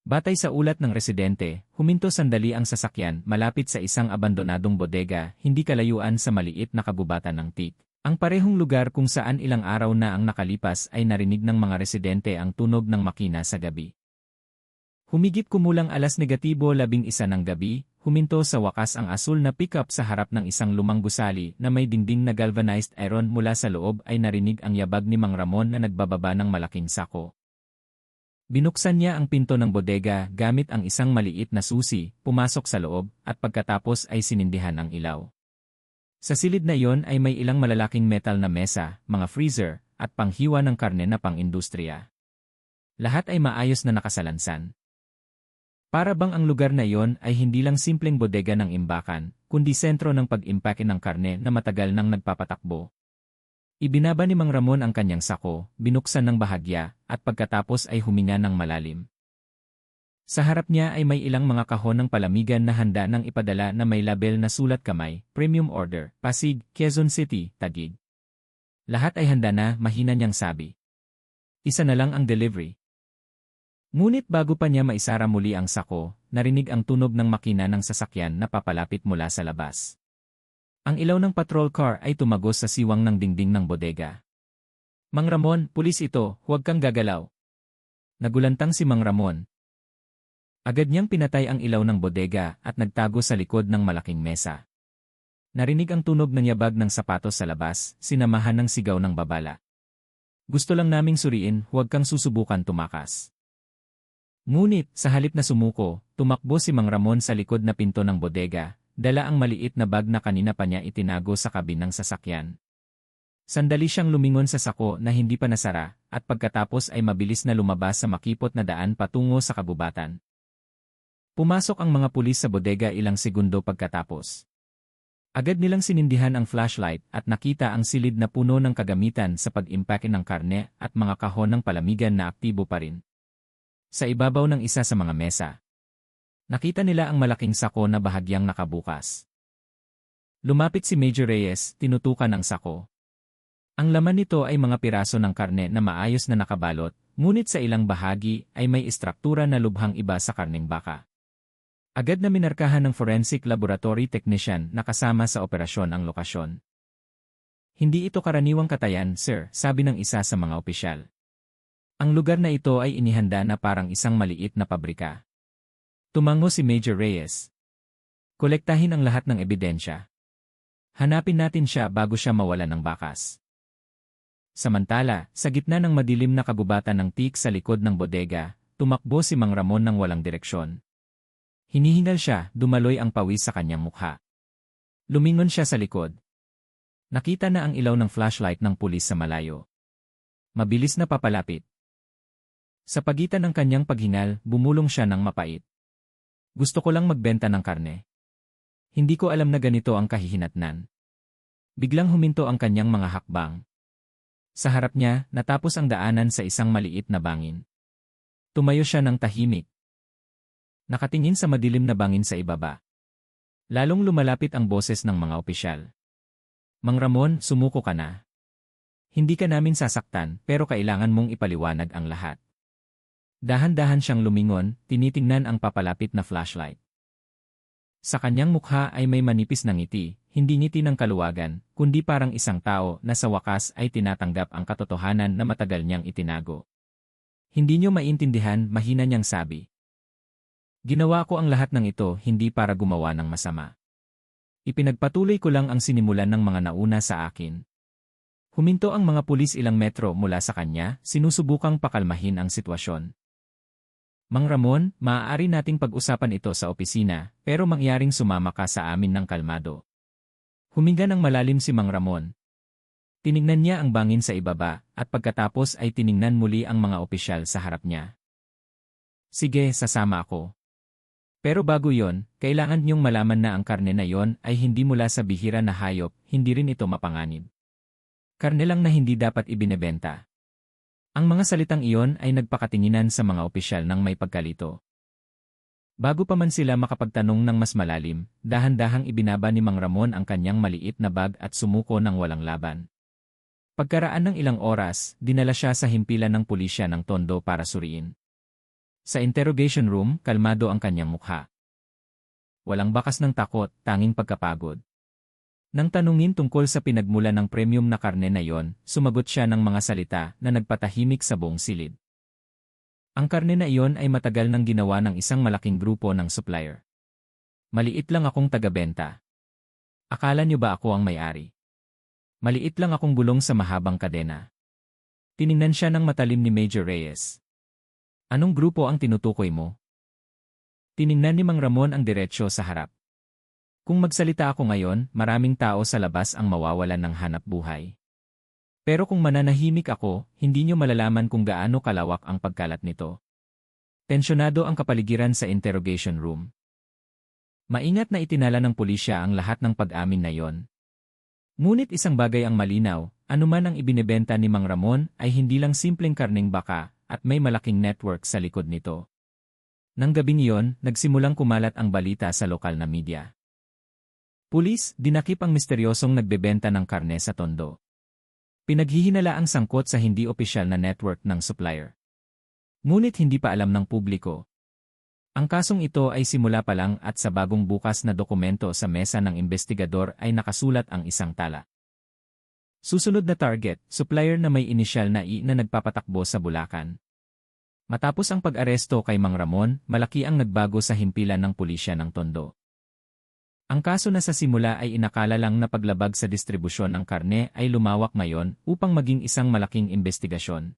Batay sa ulat ng residente, huminto sandali ang sasakyan malapit sa isang abandonadong bodega, hindi kalayuan sa maliit na kabubatan ng TIC. Ang parehong lugar kung saan ilang araw na ang nakalipas ay narinig ng mga residente ang tunog ng makina sa gabi. Humigit kumulang alas -11 ng gabi, huminto sa wakas ang asul na pickup sa harap ng isang lumang gusali na may dingding na galvanized iron. Mula sa loob ay narinig ang yabag ni Mang Ramon na nagbababa ng malaking sako. Binuksan niya ang pinto ng bodega gamit ang isang maliit na susi, pumasok sa loob, at pagkatapos ay sinindihan ang ilaw. Sa silid na iyon ay may ilang malalaking metal na mesa, mga freezer, at panghiwa ng karne na pang-industriya. Lahat ay maayos na nakasalansan. Para bang ang lugar na iyon ay hindi lang simpleng bodega ng imbakan, kundi sentro ng pag-impake ng karne na matagal nang nagpapatakbo. Ibinaba ni Mang Ramon ang kanyang sako, binuksan ng bahagya, at pagkatapos ay huminga ng malalim. Sa harap niya ay may ilang mga kahon ng palamigan na handa ng ipadala na may label na sulat kamay, Premium Order, Pasig, Quezon City, Taguig. Lahat ay handa na, mahina niyang sabi. Isa na lang ang delivery. Ngunit bago pa niya maisara muli ang sako, narinig ang tunog ng makina ng sasakyan na papalapit mula sa labas. Ang ilaw ng patrol car ay tumagos sa siwang ng dingding ng bodega. Mang Ramon, pulis ito, huwag kang gagalaw. Nagulantang si Mang Ramon. Agad niyang pinatay ang ilaw ng bodega at nagtago sa likod ng malaking mesa. Narinig ang tunog ng yabag ng sapatos sa labas, sinamahan ng sigaw ng babala. Gusto lang naming suriin, huwag kang susubukan tumakas. Ngunit, sa halip na sumuko, tumakbo si Mang Ramon sa likod na pinto ng bodega, dala ang maliit na bag na kanina pa niya itinago sa kabin ng sasakyan. Sandali siyang lumingon sa sako na hindi pa nasara, at pagkatapos ay mabilis na lumabas sa makipot na daan patungo sa kabubatan. Pumasok ang mga pulis sa bodega ilang segundo pagkatapos. Agad nilang sinindihan ang flashlight at nakita ang silid na puno ng kagamitan sa pag-impake ng karne at mga kahon ng palamigan na aktibo pa rin. Sa ibabaw ng isa sa mga mesa, nakita nila ang malaking sako na bahagyang nakabukas. Lumapit si Major Reyes, tinutukan ang sako. Ang laman nito ay mga piraso ng karne na maayos na nakabalot, ngunit sa ilang bahagi ay may istruktura na lubhang iba sa karneng baka. Agad na minarkahan ng forensic laboratory technician na kasama sa operasyon ang lokasyon. Hindi ito karaniwang katayan, sir, sabi ng isa sa mga opisyal. Ang lugar na ito ay inihanda na parang isang maliit na pabrika. Tumango si Major Reyes. Kolektahin ang lahat ng ebidensya. Hanapin natin siya bago siya mawala ng bakas. Samantala, sa gitna ng madilim na kabubatan ng teak sa likod ng bodega, tumakbo si Mang Ramon ng walang direksyon. Hinihingal siya, dumaloy ang pawis sa kanyang mukha. Lumingon siya sa likod. Nakita na ang ilaw ng flashlight ng pulis sa malayo. Mabilis na papalapit. Sa pagitan ng kanyang paghingal, bumulong siya ng mapait. Gusto ko lang magbenta ng karne. Hindi ko alam na ganito ang kahihinatnan. Biglang huminto ang kanyang mga hakbang. Sa harap niya, natapos ang daanan sa isang maliit na bangin. Tumayo siya ng tahimik. Nakatingin sa madilim na bangin sa ibaba. Lalong lumalapit ang boses ng mga opisyal. Mang Ramon, sumuko ka na. Hindi ka namin sasaktan, pero kailangan mong ipaliwanag ang lahat. Dahan-dahan siyang lumingon, tinitingnan ang papalapit na flashlight. Sa kanyang mukha ay may manipis na ngiti, hindi ngiti ng kaluwagan, kundi parang isang tao na sa wakas ay tinatanggap ang katotohanan na matagal niyang itinago. Hindi niyo maintindihan, mahina niyang sabi. Ginawa ko ang lahat ng ito hindi para gumawa ng masama. Ipinagpatuloy ko lang ang sinimulan ng mga nauna sa akin. Huminto ang mga pulis ilang metro mula sa kanya, sinusubukang pakalmahin ang sitwasyon. Mang Ramon, maaari nating pag-usapan ito sa opisina, pero mangyaring sumama ka sa amin ng kalmado. Huminga ng malalim si Mang Ramon. Tinignan niya ang bangin sa ibaba, at pagkatapos ay tiningnan muli ang mga opisyal sa harap niya. Sige, sasama ako. Pero bago yon, kailangan niyong malaman na ang karne na yon ay hindi mula sa bihira na hayop, hindi rin ito mapanganib. Karne lang na hindi dapat ibinebenta. Ang mga salitang iyon ay nagpakatinginan sa mga opisyal ng may pagkalito. Bago pa man sila makapagtanong ng mas malalim, dahan-dahang ibinaba ni Mang Ramon ang kanyang maliit na bag at sumuko ng walang laban. Pagkaraan ng ilang oras, dinala siya sa himpilan ng pulisya ng Tondo para suriin. Sa interrogation room, kalmado ang kanyang mukha. Walang bakas ng takot, tanging pagkapagod. Nang tanungin tungkol sa pinagmula ng premium na karne na yon, sumagot siya ng mga salita na nagpatahimik sa buong silid. Ang karne na iyon ay matagal nang ginawa ng isang malaking grupo ng supplier. Maliit lang akong tagabenta. Akala niyo ba ako ang may-ari? Maliit lang akong bulong sa mahabang kadena. Tiningnan siya ng matalim ni Major Reyes. Anong grupo ang tinutukoy mo? Tiningnan ni Mang Ramon ang diretsyo sa harap. Kung magsalita ako ngayon, maraming tao sa labas ang mawawalan ng hanap buhay. Pero kung mananahimik ako, hindi niyo malalaman kung gaano kalawak ang pagkalat nito. Tensyonado ang kapaligiran sa interrogation room. Maingat na itinala ng pulisya ang lahat ng pag-amin na yon. Ngunit isang bagay ang malinaw, anuman ang ibinebenta ni Mang Ramon ay hindi lang simpleng karneng baka, at may malaking network sa likod nito. Nang gabing iyon, nagsimulang kumalat ang balita sa lokal na media. Pulis, dinakip ang misteryosong nagbebenta ng karne sa Tondo. Pinaghihinala ang sangkot sa hindi opisyal na network ng supplier. Ngunit hindi pa alam ng publiko. Ang kasong ito ay simula pa lang at sa bagong bukas na dokumento sa mesa ng investigador ay nakasulat ang isang tala. Susunod na target, supplier na may inisyal na I na nagpapatakbo sa Bulacan. Matapos ang pag-aresto kay Mang Ramon, malaki ang nagbago sa himpilan ng pulisya ng Tondo. Ang kaso na sa simula ay inakala lang na paglabag sa distribusyon ng karne ay lumawak ngayon upang maging isang malaking investigasyon.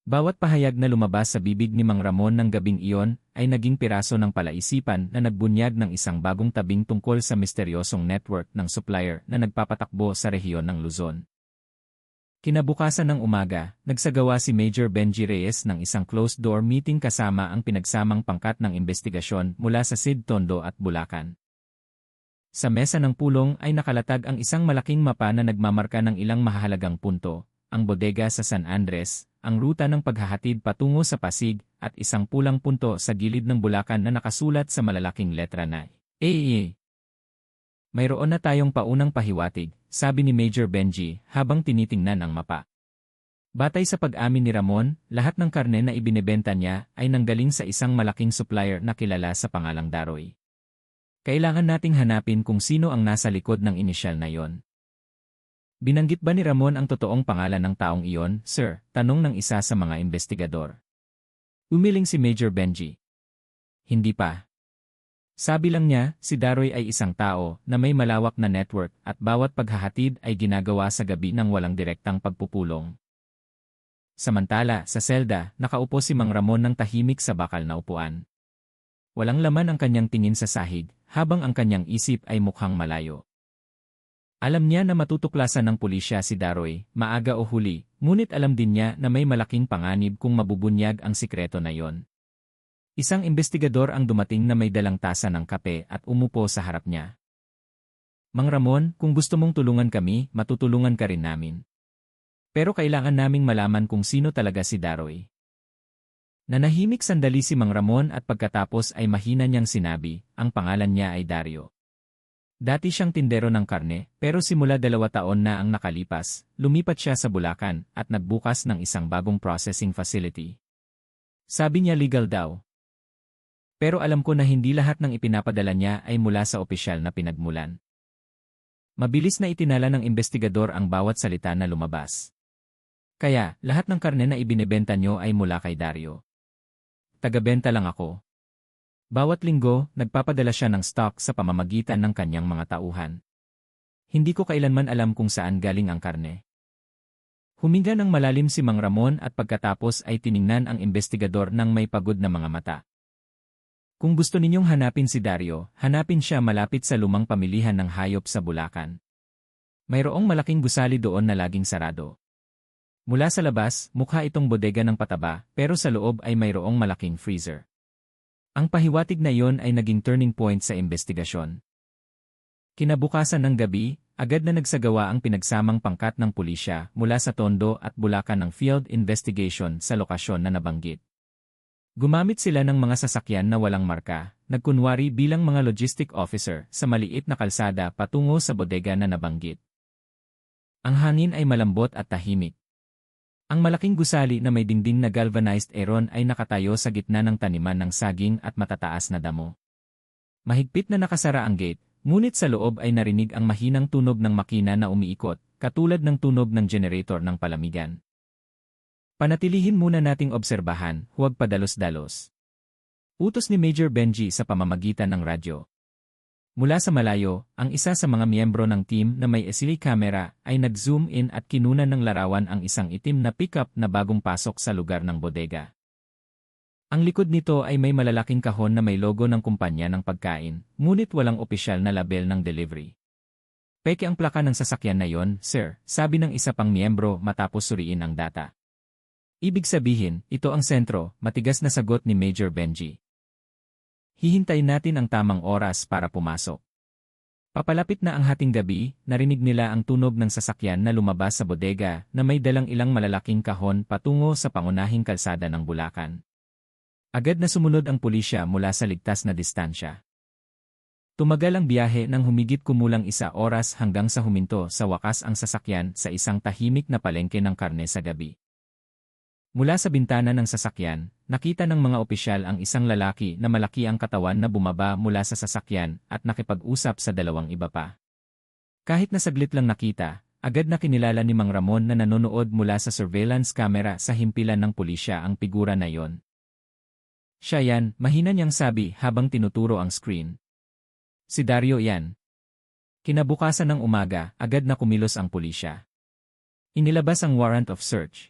Bawat pahayag na lumabas sa bibig ni Mang Ramon ng gabing iyon ay naging piraso ng palaisipan na nagbunyag ng isang bagong tabing tungkol sa misteryosong network ng supplier na nagpapatakbo sa rehiyon ng Luzon. Kinabukasan ng umaga, nagsagawa si Major Benji Reyes ng isang closed-door meeting kasama ang pinagsamang pangkat ng investigasyon mula sa SID Tondo at Bulacan. Sa mesa ng pulong ay nakalatag ang isang malaking mapa na nagmamarka ng ilang mahahalagang punto, ang bodega sa San Andres, ang ruta ng paghahatid patungo sa Pasig, at isang pulang punto sa gilid ng Bulacan na nakasulat sa malalaking letra na AE. Mayroon na tayong paunang pahiwatig, sabi ni Major Benji habang tinitingnan ang mapa. Batay sa pag-amin ni Ramon, lahat ng karne na ibinebenta niya ay nanggaling sa isang malaking supplier na kilala sa pangalang Daroy. Kailangan nating hanapin kung sino ang nasa likod ng inisyal na iyon. Binanggit ba ni Ramon ang totoong pangalan ng taong iyon, sir? Tanong ng isa sa mga investigador. Umiling si Major Benji. Hindi pa. Sabi lang niya, si Daroy ay isang tao na may malawak na network at bawat paghahatid ay ginagawa sa gabi ng walang direktang pagpupulong. Samantala, sa selda, nakaupo si Mang Ramon ng tahimik sa bakal na upuan. Walang laman ang kanyang tingin sa sahig, habang ang kanyang isip ay mukhang malayo. Alam niya na matutuklasan ng pulisya si Daroy, maaga o huli, ngunit alam din niya na may malaking panganib kung mabubunyag ang sikreto na iyon. Isang investigador ang dumating na may dalang tasa ng kape at umupo sa harap niya. Mang Ramon, kung gusto mong tulungan kami, matutulungan ka rin namin. Pero kailangan naming malaman kung sino talaga si Daroy. Nanahimik sandali si Mang Ramon at pagkatapos ay mahina niyang sinabi, ang pangalan niya ay Dario. Dati siyang tindero ng karne, pero simula 2 taon na ang nakalipas, lumipat siya sa Bulacan at nagbukas ng isang bagong processing facility. Sabi niya legal daw. Pero alam ko na hindi lahat ng ipinapadala niya ay mula sa opisyal na pinagmulan. Mabilis na itinala ng investigador ang bawat salita na lumabas. Kaya, lahat ng karne na ibinebenta niyo ay mula kay Dario. Tagabenta lang ako. Bawat linggo, nagpapadala siya ng stock sa pamamagitan ng kanyang mga tauhan. Hindi ko kailanman alam kung saan galing ang karne. Huminga ng malalim si Mang Ramon at pagkatapos ay tiningnan ang investigador ng may pagod na mga mata. Kung gusto ninyong hanapin si Dario, hanapin siya malapit sa lumang pamilihan ng hayop sa Bulacan. Mayroong malaking gusali doon na laging sarado. Mula sa labas, mukha itong bodega ng pataba, pero sa loob ay mayroong malaking freezer. Ang pahiwatig na iyon ay naging turning point sa investigasyon. Kinabukasan ng gabi, agad na nagsagawa ang pinagsamang pangkat ng pulisya mula sa Tondo at Bulacan ng field investigation sa lokasyon na nabanggit. Gumamit sila ng mga sasakyan na walang marka, nagkunwari bilang mga logistic officer sa maliit na kalsada patungo sa bodega na nabanggit. Ang hangin ay malambot at tahimik. Ang malaking gusali na may dingding na galvanized aeron ay nakatayo sa gitna ng taniman ng saging at matataas na damo. Mahigpit na nakasara ang gate, ngunit sa loob ay narinig ang mahinang tunog ng makina na umiikot, katulad ng tunog ng generator ng palamigan. Panatilihin muna nating obserbahan, huwag padalos-dalos. Utos ni Major Benji sa pamamagitan ng radyo. Mula sa malayo, ang isa sa mga miyembro ng team na may SLR camera ay nag-zoom in at kinunan ng larawan ang isang itim na pickup na bagong pasok sa lugar ng bodega. Ang likod nito ay may malalaking kahon na may logo ng kumpanya ng pagkain, ngunit walang opisyal na label ng delivery. Peke ang plaka ng sasakyan na yon, sir, sabi ng isa pang miyembro matapos suriin ang data. Ibig sabihin, ito ang sentro, matigas na sagot ni Major Benji. Hihintayin natin ang tamang oras para pumasok. Papalapit na ang hating gabi, narinig nila ang tunog ng sasakyan na lumabas sa bodega na may dalang ilang malalaking kahon patungo sa pangunahing kalsada ng Bulacan. Agad na sumunod ang pulisya mula sa ligtas na distansya. Tumagal ang biyahe ng humigit kumulang 1 oras hanggang sa huminto sa wakas ang sasakyan sa isang tahimik na palengke ng karne sa gabi. Mula sa bintana ng sasakyan, nakita ng mga opisyal ang isang lalaki na malaki ang katawan na bumaba mula sa sasakyan at nakipag-usap sa 2 iba pa. Kahit na saglit lang nakita, agad na kinilala ni Mang Ramon na nanonood mula sa surveillance camera sa himpilan ng pulisya ang figura na yon. Siya yan, mahina niyang sabi habang tinuturo ang screen. Si Dario yan. Kinabukasan ng umaga, agad na kumilos ang pulisya. Inilabas ang warrant of search.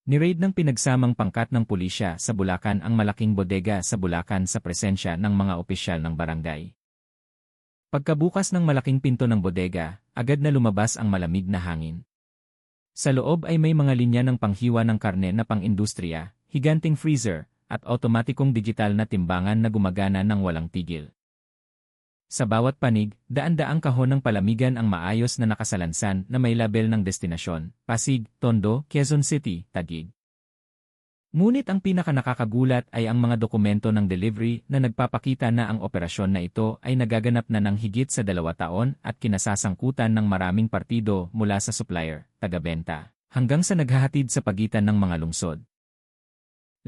Ni-raid ng pinagsamang pangkat ng pulisya sa Bulacan ang malaking bodega sa Bulacan sa presensya ng mga opisyal ng barangay. Pagkabukas ng malaking pinto ng bodega, agad na lumabas ang malamig na hangin. Sa loob ay may mga linya ng panghiwa ng karne na pang-industriya, higanting freezer, at otomatikong digital na timbangan na gumagana ng walang tigil. Sa bawat panig, daan-daang kahon ng palamigan ang maayos na nakasalansan na may label ng destinasyon, Pasig, Tondo, Quezon City, Taguig. Ngunit ang pinakanakakagulat ay ang mga dokumento ng delivery na nagpapakita na ang operasyon na ito ay nagaganap na ng higit sa 2 taon at kinasasangkutan ng maraming partido mula sa supplier, taga-benta, hanggang sa naghahatid sa pagitan ng mga lungsod.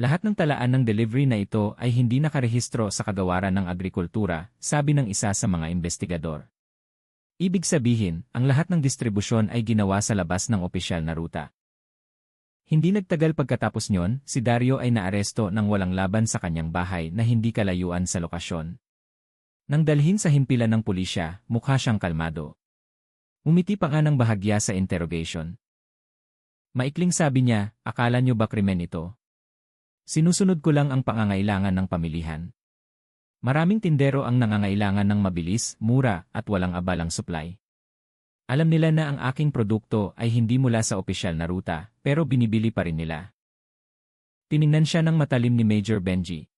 Lahat ng talaan ng delivery na ito ay hindi nakarehistro sa kagawaran ng agrikultura, sabi ng isa sa mga investigador. Ibig sabihin, ang lahat ng distribusyon ay ginawa sa labas ng opisyal na ruta. Hindi nagtagal pagkatapos nyon, si Dario ay naaresto ng walang laban sa kanyang bahay na hindi kalayuan sa lokasyon. Nang dalhin sa himpilan ng pulisya, mukha siyang kalmado. Umiti pa nga ng bahagya sa interrogation. Maikling sabi niya, akala nyo ba krimen ito? Sinusunod ko lang ang pangangailangan ng pamilihan. Maraming tindero ang nangangailangan ng mabilis, mura, at walang abalang supply. Alam nila na ang aking produkto ay hindi mula sa opisyal na ruta, pero binibili pa rin nila. Tiningnan siya ng matalim ni Major Benji.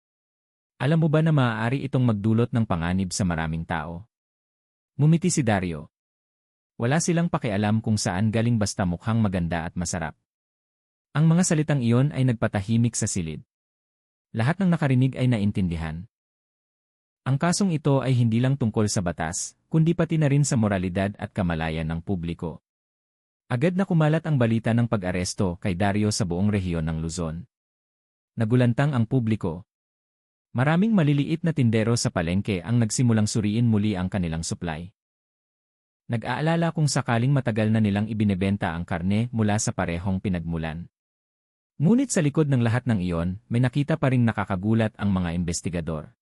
Alam mo ba na maaari itong magdulot ng panganib sa maraming tao? Ngumiti si Dario. Wala silang pakialam kung saan galing basta mukhang maganda at masarap. Ang mga salitang iyon ay nagpatahimik sa silid. Lahat ng nakarinig ay naintindihan. Ang kasong ito ay hindi lang tungkol sa batas, kundi pati na rin sa moralidad at kamalayan ng publiko. Agad na kumalat ang balita ng pag-aresto kay Dario sa buong rehiyon ng Luzon. Nagulantang ang publiko. Maraming maliliit na tindero sa palengke ang nagsimulang suriin muli ang kanilang supply. Nag-aalala kung sakaling matagal na nilang ibinebenta ang karne mula sa parehong pinagmulan. Ngunit sa likod ng lahat ng iyon, may nakita pa ring nakakagulat ang mga investigador.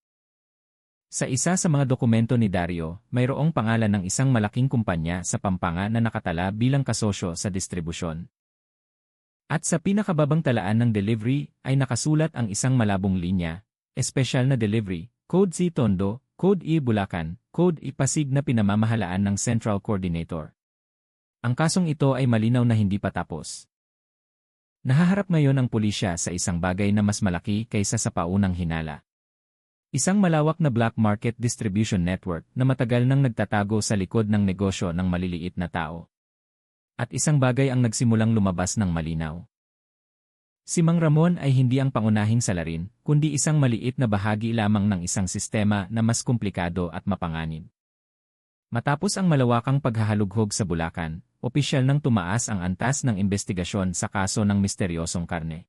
Sa isa sa mga dokumento ni Dario, mayroong pangalan ng isang malaking kumpanya sa Pampanga na nakatala bilang kasosyo sa distribusyon. At sa pinakababang talaan ng delivery ay nakasulat ang isang malabong linya, espesyal na delivery, Code C Tondo, Code E Bulacan, Code E Pasig na pinamamahalaan ng Central Coordinator. Ang kasong ito ay malinaw na hindi pa tapos. Nahaharap ngayon ang pulisya sa isang bagay na mas malaki kaysa sa paunang hinala. Isang malawak na black market distribution network na matagal nang nagtatago sa likod ng negosyo ng maliliit na tao. At isang bagay ang nagsimulang lumabas ng malinaw. Si Mang Ramon ay hindi ang pangunahing salarin, kundi isang maliit na bahagi lamang ng isang sistema na mas komplikado at mapanganib. Matapos ang malawakang paghahalughog sa Bulacan, opisyal nang tumaas ang antas ng investigasyon sa kaso ng misteryosong karne.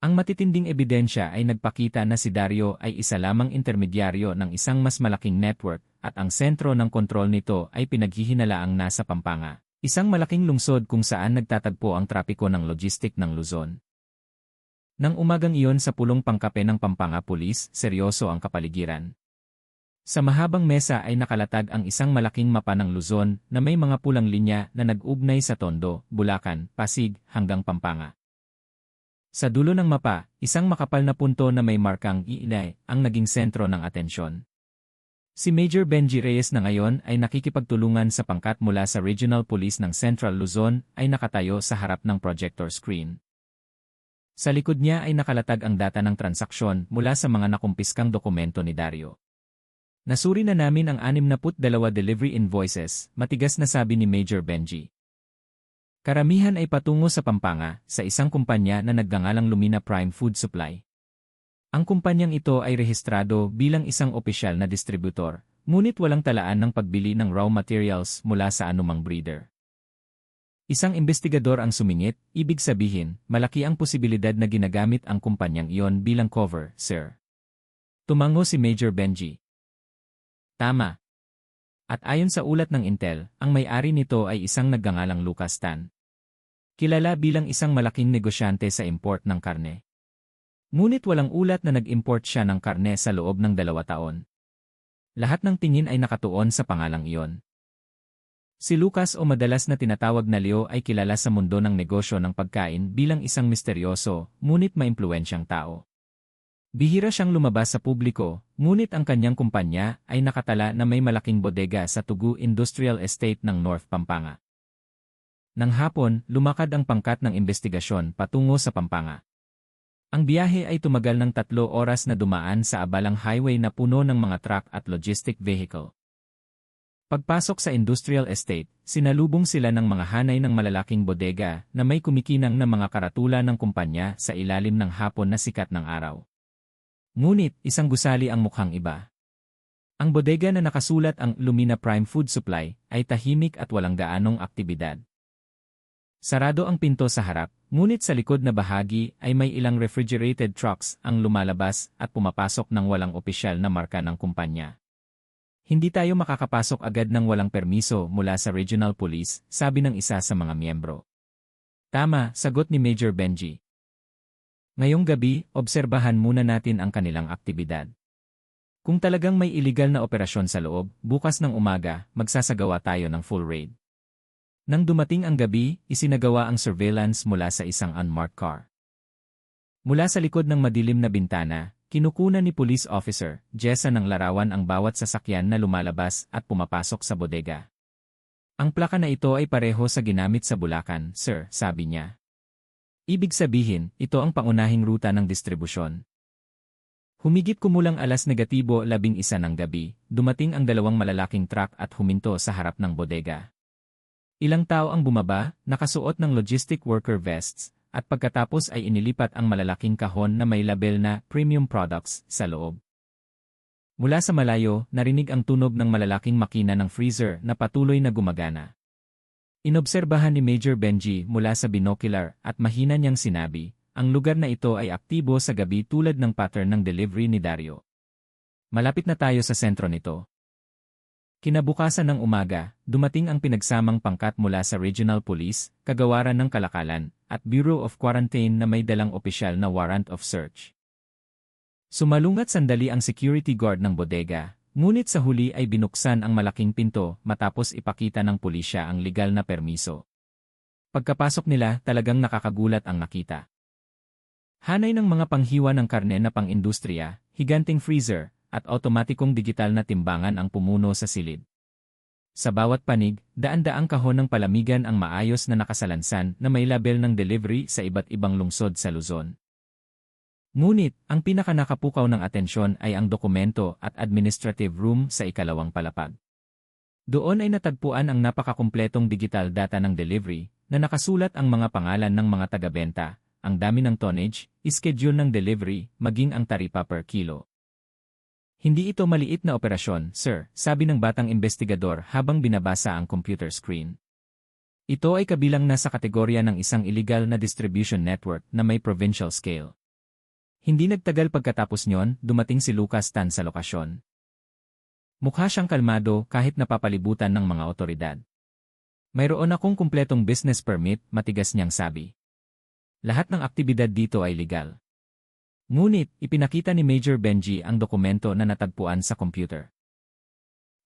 Ang matitinding ebidensya ay nagpakita na si Dario ay isa lamang intermedyaryo ng isang mas malaking network at ang sentro ng kontrol nito ay pinaghihinalaang nasa Pampanga, isang malaking lungsod kung saan nagtatagpo ang trapiko ng logistik ng Luzon. Nang umagang iyon sa pulong pangkape ng Pampanga Police, seryoso ang kapaligiran. Sa mahabang mesa ay nakalatag ang isang malaking mapa ng Luzon na may mga pulang linya na nag-ugnay sa Tondo, Bulacan, Pasig, hanggang Pampanga. Sa dulo ng mapa, isang makapal na punto na may markang iinay ang naging sentro ng atensyon. Si Major Benji Reyes na ngayon ay nakikipagtulungan sa pangkat mula sa Regional Police ng Central Luzon ay nakatayo sa harap ng projector screen. Sa likod niya ay nakalatag ang data ng transaksyon mula sa mga nakumpiskang dokumento ni Dario. Nasuri na namin ang 62 delivery invoices, matigas na sabi ni Major Benji. Karamihan ay patungo sa Pampanga, sa isang kumpanya na nagngangalang Lumina Prime Food Supply. Ang kumpanyang ito ay rehistrado bilang isang opisyal na distributor, ngunit walang talaan ng pagbili ng raw materials mula sa anumang breeder. Isang investigador ang sumingit, ibig sabihin, malaki ang posibilidad na ginagamit ang kumpanyang iyon bilang cover, sir. Tumango si Major Benji. Tama. At ayon sa ulat ng Intel, ang may-ari nito ay isang nagngangalang Lucas Tan. Kilala bilang isang malaking negosyante sa import ng karne. Ngunit walang ulat na nag-import siya ng karne sa loob ng 2 taon. Lahat ng tingin ay nakatuon sa pangalang iyon. Si Lucas o madalas na tinatawag na Leo ay kilala sa mundo ng negosyo ng pagkain bilang isang misteryoso, ngunit maimpluwensyang tao. Bihira siyang lumabas sa publiko, ngunit ang kanyang kumpanya ay nakatala na may malaking bodega sa Tugu Industrial Estate ng North Pampanga. Nang hapon, lumakad ang pangkat ng investigasyon patungo sa Pampanga. Ang biyahe ay tumagal ng 3 oras na dumaan sa abalang highway na puno ng mga truck at logistic vehicle. Pagpasok sa industrial estate, sinalubong sila ng mga hanay ng malalaking bodega na may kumikinang na mga karatula ng kumpanya sa ilalim ng hapon na sikat ng araw. Ngunit, isang gusali ang mukhang iba. Ang bodega na nakasulat ang Lumina Prime Food Supply ay tahimik at walang gaanong aktibidad. Sarado ang pinto sa harap, ngunit sa likod na bahagi ay may ilang refrigerated trucks ang lumalabas at pumapasok ng walang opisyal na marka ng kumpanya. Hindi tayo makakapasok agad ng walang permiso mula sa Regional Police, sabi ng isa sa mga miyembro. Tama, sagot ni Major Benji. Ngayong gabi, obserbahan muna natin ang kanilang aktibidad. Kung talagang may iligal na operasyon sa loob, bukas ng umaga, magsasagawa tayo ng full raid. Nang dumating ang gabi, isinagawa ang surveillance mula sa isang unmarked car. Mula sa likod ng madilim na bintana, kinukunan ni police officer, Jessa ng larawan ang bawat sasakyan na lumalabas at pumapasok sa bodega. Ang plaka na ito ay pareho sa ginamit sa Bulacan, sir, sabi niya. Ibig sabihin, ito ang pangunahing ruta ng distribusyon. Humigit kumulang alas -11 ng gabi, dumating ang 2 malalaking truck at huminto sa harap ng bodega. Ilang tao ang bumaba, nakasuot ng logistic worker vests, at pagkatapos ay inilipat ang malalaking kahon na may label na premium products sa loob. Mula sa malayo, narinig ang tunog ng malalaking makina ng freezer na patuloy na gumagana. Inobserbahan ni Major Benji mula sa binocular at mahina niyang sinabi, ang lugar na ito ay aktibo sa gabi tulad ng pattern ng delivery ni Dario. Malapit na tayo sa sentro nito. Kinabukasan ng umaga, dumating ang pinagsamang pangkat mula sa Regional Police, Kagawaran ng Kalakalan, at Bureau of Quarantine na may dalang opisyal na warrant of search. Sumalungat sandali ang security guard ng bodega, ngunit sa huli ay binuksan ang malaking pinto matapos ipakita ng pulisya ang legal na permiso. Pagkapasok nila, talagang nakakagulat ang nakita. Hanay ng mga panghiwa ng karne na pang-industriya, higanting freezer, at otomatikong digital na timbangan ang pumuno sa silid. Sa bawat panig, daan-daang kahon ng palamigan ang maayos na nakasalansan na may label ng delivery sa iba't ibang lungsod sa Luzon. Ngunit, ang pinakanakapukaw ng atensyon ay ang dokumento at administrative room sa ikalawang palapag. Doon ay natagpuan ang napakakumpletong digital data ng delivery, na nakasulat ang mga pangalan ng mga taga-benta, ang dami ng tonnage, schedule ng delivery, maging ang taripa per kilo. Hindi ito maliit na operasyon, sir, sabi ng batang investigador habang binabasa ang computer screen. Ito ay kabilang na sa kategorya ng isang illegal na distribution network na may provincial scale. Hindi nagtagal pagkatapos nyon, dumating si Lucas Tan sa lokasyon. Mukha siyang kalmado kahit napapalibutan ng mga otoridad. Mayroon akong kumpletong business permit, matigas niyang sabi. Lahat ng aktibidad dito ay legal. Ngunit, ipinakita ni Major Benji ang dokumento na natagpuan sa computer.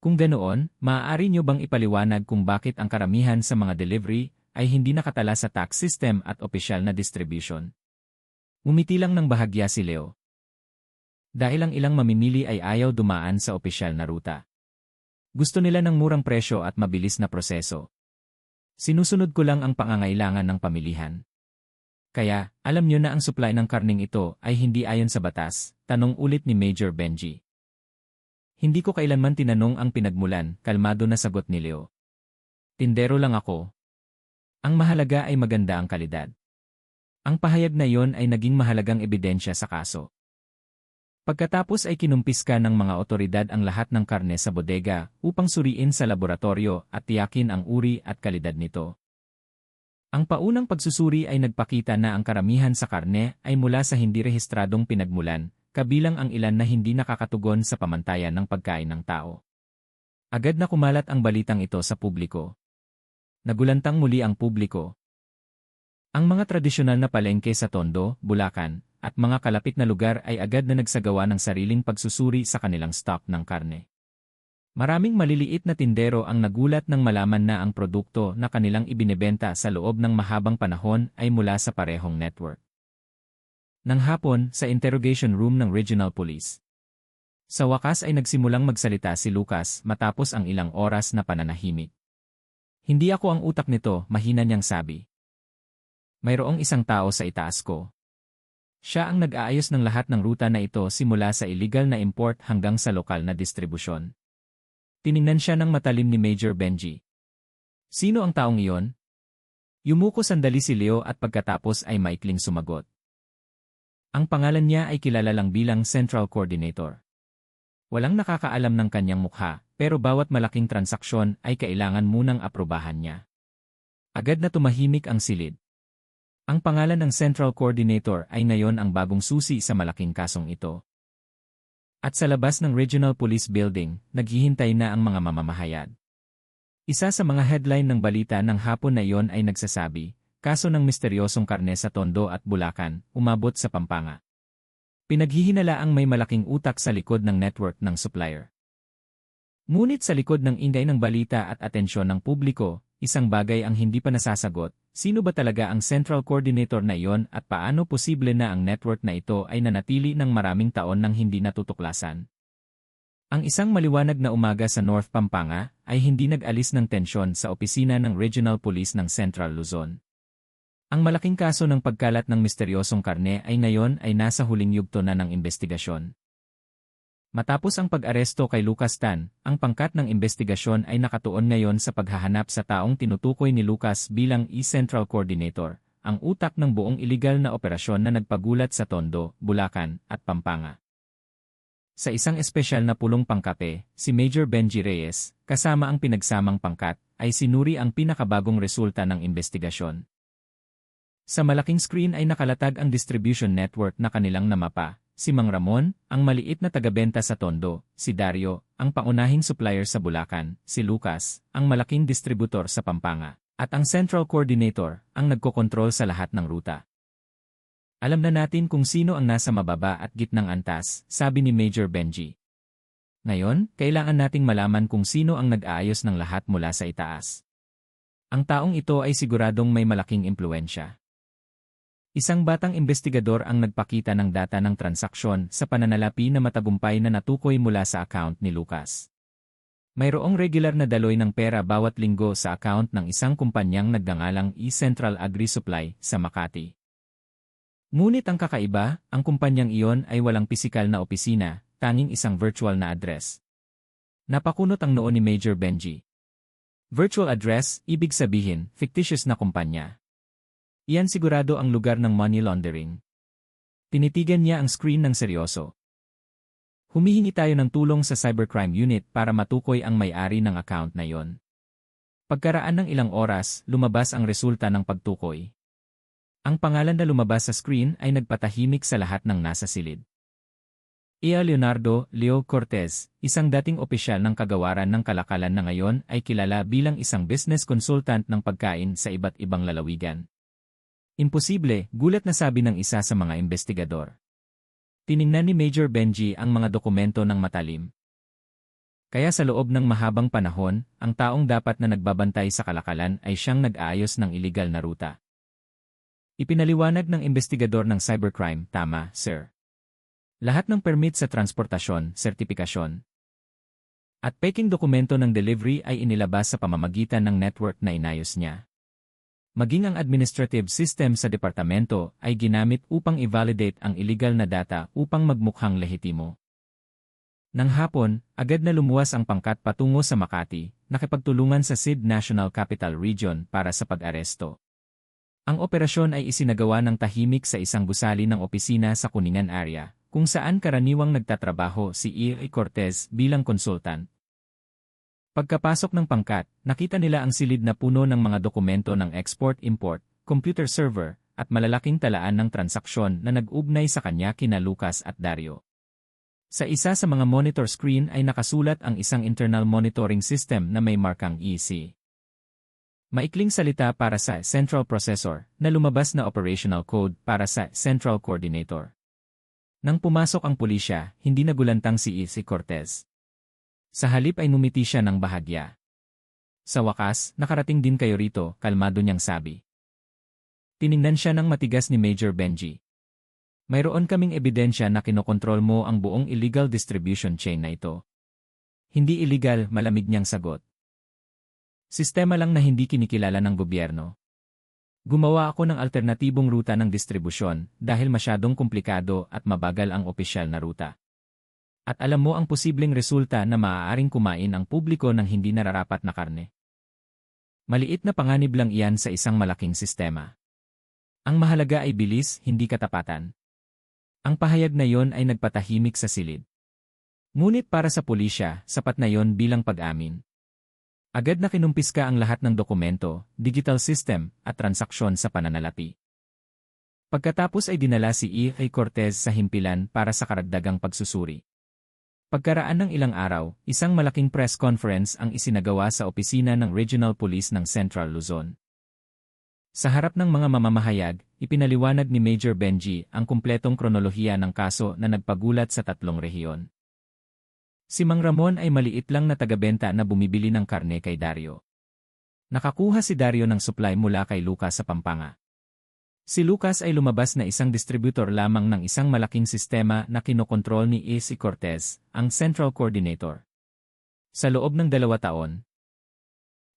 Kung ganoon, maaari nyo bang ipaliwanag kung bakit ang karamihan sa mga delivery ay hindi nakatala sa tax system at opisyal na distribution? Umiti lang ng bahagya si Leo. Dahil ang ilang mamimili ay ayaw dumaan sa opisyal na ruta. Gusto nila ng murang presyo at mabilis na proseso. Sinusunod ko lang ang pangangailangan ng pamilihan. Kaya, alam nyo na ang supply ng karning ito ay hindi ayon sa batas, tanong ulit ni Major Benji. Hindi ko kailanman tinanong ang pinagmulan, kalmado na sagot ni Leo. Tindero lang ako. Ang mahalaga ay maganda ang kalidad. Ang pahayag na yon ay naging mahalagang ebidensya sa kaso. Pagkatapos ay kinumpiska ng mga otoridad ang lahat ng karne sa bodega upang suriin sa laboratorio at tiyakin ang uri at kalidad nito. Ang paunang pagsusuri ay nagpakita na ang karamihan sa karne ay mula sa hindi rehistradong pinagmulan, kabilang ang ilan na hindi nakakatugon sa pamantayan ng pagkain ng tao. Agad na kumalat ang balitang ito sa publiko. Nagulantang muli ang publiko. Ang mga tradisyonal na palengke sa Tondo, Bulacan, at mga kalapit na lugar ay agad na nagsagawa ng sariling pagsusuri sa kanilang stock ng karne. Maraming maliliit na tindero ang nagulat nang malaman na ang produkto na kanilang ibinebenta sa loob ng mahabang panahon ay mula sa parehong network. Nang hapon, sa interrogation room ng Regional Police. Sa wakas ay nagsimulang magsalita si Lucas matapos ang ilang oras na pananahimik. Hindi ako ang utak nito, mahina niyang sabi. Mayroong isang tao sa itaas ko. Siya ang nag-aayos ng lahat ng ruta na ito simula sa illegal na import hanggang sa lokal na distribusyon. Tiningnan siya ng matalim ni Major Benji. Sino ang taong iyon? Yumuko sandali si Leo at pagkatapos ay maikling sumagot. Ang pangalan niya ay kilala lang bilang Central Coordinator. Walang nakakaalam ng kanyang mukha, pero bawat malaking transaksyon ay kailangan munang aprobahan niya. Agad na tumahimik ang silid. Ang pangalan ng Central Coordinator ay ngayon ang bagong susi sa malaking kasong ito. At sa labas ng Regional Police Building, naghihintay na ang mga mamamahayag. Isa sa mga headline ng balita ng hapon na iyon ay nagsasabi, kaso ng misteryosong karne sa Tondo at Bulacan, umabot sa Pampanga. Pinaghihinalaang may malaking utak sa likod ng network ng supplier. Ngunit sa likod ng ingay ng balita at atensyon ng publiko, isang bagay ang hindi pa nasasagot. Sino ba talaga ang Central Coordinator na iyon at paano posible na ang network na ito ay nanatili ng maraming taon nang hindi natutuklasan? Ang isang maliwanag na umaga sa North Pampanga ay hindi nag-alis ng tensyon sa opisina ng Regional Police ng Central Luzon. Ang malaking kaso ng pagkalat ng misteryosong karne ay ngayon ay nasa huling yugto na ng investigasyon. Matapos ang pag-aresto kay Lucas Tan, ang pangkat ng investigasyon ay nakatuon ngayon sa paghahanap sa taong tinutukoy ni Lucas bilang Central Coordinator, ang utak ng buong iligal na operasyon na nagpagulat sa Tondo, Bulacan, at Pampanga. Sa isang espesyal na pulong pangkape, si Major Benji Reyes, kasama ang pinagsamang pangkat, ay sinuri ang pinakabagong resulta ng investigasyon. Sa malaking screen ay nakalatag ang distribution network na kanilang namapa. Si Mang Ramon, ang maliit na tagabenta sa Tondo, si Dario, ang pangunahing supplier sa Bulacan, si Lucas, ang malaking distributor sa Pampanga, at ang Central Coordinator, ang nagkokontrol sa lahat ng ruta. Alam na natin kung sino ang nasa mababa at gitnang antas, sabi ni Major Benji. Ngayon, kailangan nating malaman kung sino ang nag-aayos ng lahat mula sa itaas. Ang taong ito ay siguradong may malaking impluensya. Isang batang investigador ang nagpakita ng data ng transaksyon sa pananalapi na matagumpay na natukoy mula sa account ni Lucas. Mayroong regular na daloy ng pera bawat linggo sa account ng isang kumpanyang nagngangalang Central Agri Supply sa Makati. Ngunit ang kakaiba, ang kumpanyang iyon ay walang pisikal na opisina, tanging isang virtual na address. Napakunot ang noo ni Major Benji. Virtual address, ibig sabihin, fictitious na kumpanya. Iyan sigurado ang lugar ng money laundering. Tinitigan niya ang screen ng seryoso. Humihingi tayo ng tulong sa cybercrime unit para matukoy ang may-ari ng account na yon. Pagkaraan ng ilang oras, lumabas ang resulta ng pagtukoy. Ang pangalan na lumabas sa screen ay nagpatahimik sa lahat ng nasa silid. Leonardo Leo Cortez, isang dating opisyal ng kagawaran ng kalakalan na ngayon ay kilala bilang isang business consultant ng pagkain sa iba't ibang lalawigan. Imposible, gulat na sabi ng isa sa mga investigador. Tiningnan ni Major Benji ang mga dokumento ng matalim. Kaya sa loob ng mahabang panahon, ang taong dapat na nagbabantay sa kalakalan ay siyang nag-aayos ng iligal na ruta. Ipinaliwanag ng investigador ng cybercrime, tama, sir. Lahat ng permit sa transportasyon, sertipikasyon, at peking dokumento ng delivery ay inilabas sa pamamagitan ng network na inayos niya. Maging ang administrative system sa departamento ay ginamit upang i-validate ang illegal na data upang magmukhang lehitimo. Nang hapon, agad na lumuwas ang pangkat patungo sa Makati, nakipagtulungan sa SID National Capital Region para sa pag-aresto. Ang operasyon ay isinagawa ng tahimik sa isang gusali ng opisina sa Kuningan area, kung saan karaniwang nagtatrabaho si E. Cortez bilang konsultant. Pagkapasok ng pangkat, nakita nila ang silid na puno ng mga dokumento ng export-import, computer server, at malalaking talaan ng transaksyon na nag-ugnay sa kanya kina Lucas at Dario. Sa isa sa mga monitor screen ay nakasulat ang isang internal monitoring system na may markang EC. Maikling salita para sa Central Processor na lumabas na operational code para sa Central Coordinator. Nang pumasok ang pulisya, hindi nagulantang si E. Cortez. Sa halip ay numiti siya ng bahagya. Sa wakas, nakarating din kayo rito, kalmado niyang sabi. Tiningnan siya ng matigas ni Major Benji. Mayroon kaming ebidensya na kinokontrol mo ang buong illegal distribution chain na ito. Hindi illegal, malamig niyang sagot. Sistema lang na hindi kinikilala ng gobyerno. Gumawa ako ng alternatibong ruta ng distribusyon dahil masyadong komplikado at mabagal ang opisyal na ruta. At alam mo ang posibleng resulta na maaaring kumain ang publiko ng hindi nararapat na karne. Maliit na panganib lang iyan sa isang malaking sistema. Ang mahalaga ay bilis, hindi katapatan. Ang pahayag na yon ay nagpatahimik sa silid. Ngunit para sa pulisya, sapat na yon bilang pag-amin. Agad na kinumpiska ang lahat ng dokumento, digital system, at transaksyon sa pananalapi. Pagkatapos ay dinala si E. Cortez sa himpilan para sa karagdagang pagsusuri. Pagkaraan ng ilang araw, isang malaking press conference ang isinagawa sa opisina ng Regional Police ng Central Luzon. Sa harap ng mga mamamahayag, ipinaliwanag ni Major Benji ang kumpletong kronolohiya ng kaso na nagpagulat sa 3 rehiyon. Si Mang Ramon ay maliit lang na tagabenta na bumibili ng karne kay Dario. Nakakuha si Dario ng supply mula kay Lucas sa Pampanga. Si Lucas ay lumabas na isang distributor lamang ng isang malaking sistema na kinokontrol ni E. Cortez, ang Central Coordinator. Sa loob ng 2 taon,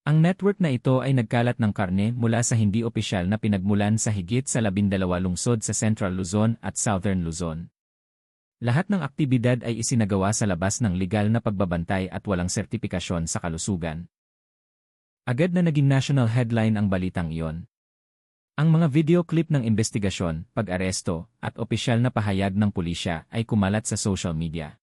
ang network na ito ay nagkalat ng karne mula sa hindi opisyal na pinagmulan sa higit sa 12 lungsod sa Central Luzon at Southern Luzon. Lahat ng aktibidad ay isinagawa sa labas ng legal na pagbabantay at walang sertipikasyon sa kalusugan. Agad na naging national headline ang balitang iyon. Ang mga video clip ng investigasyon, pag-aresto, at opisyal na pahayag ng pulisya ay kumalat sa social media.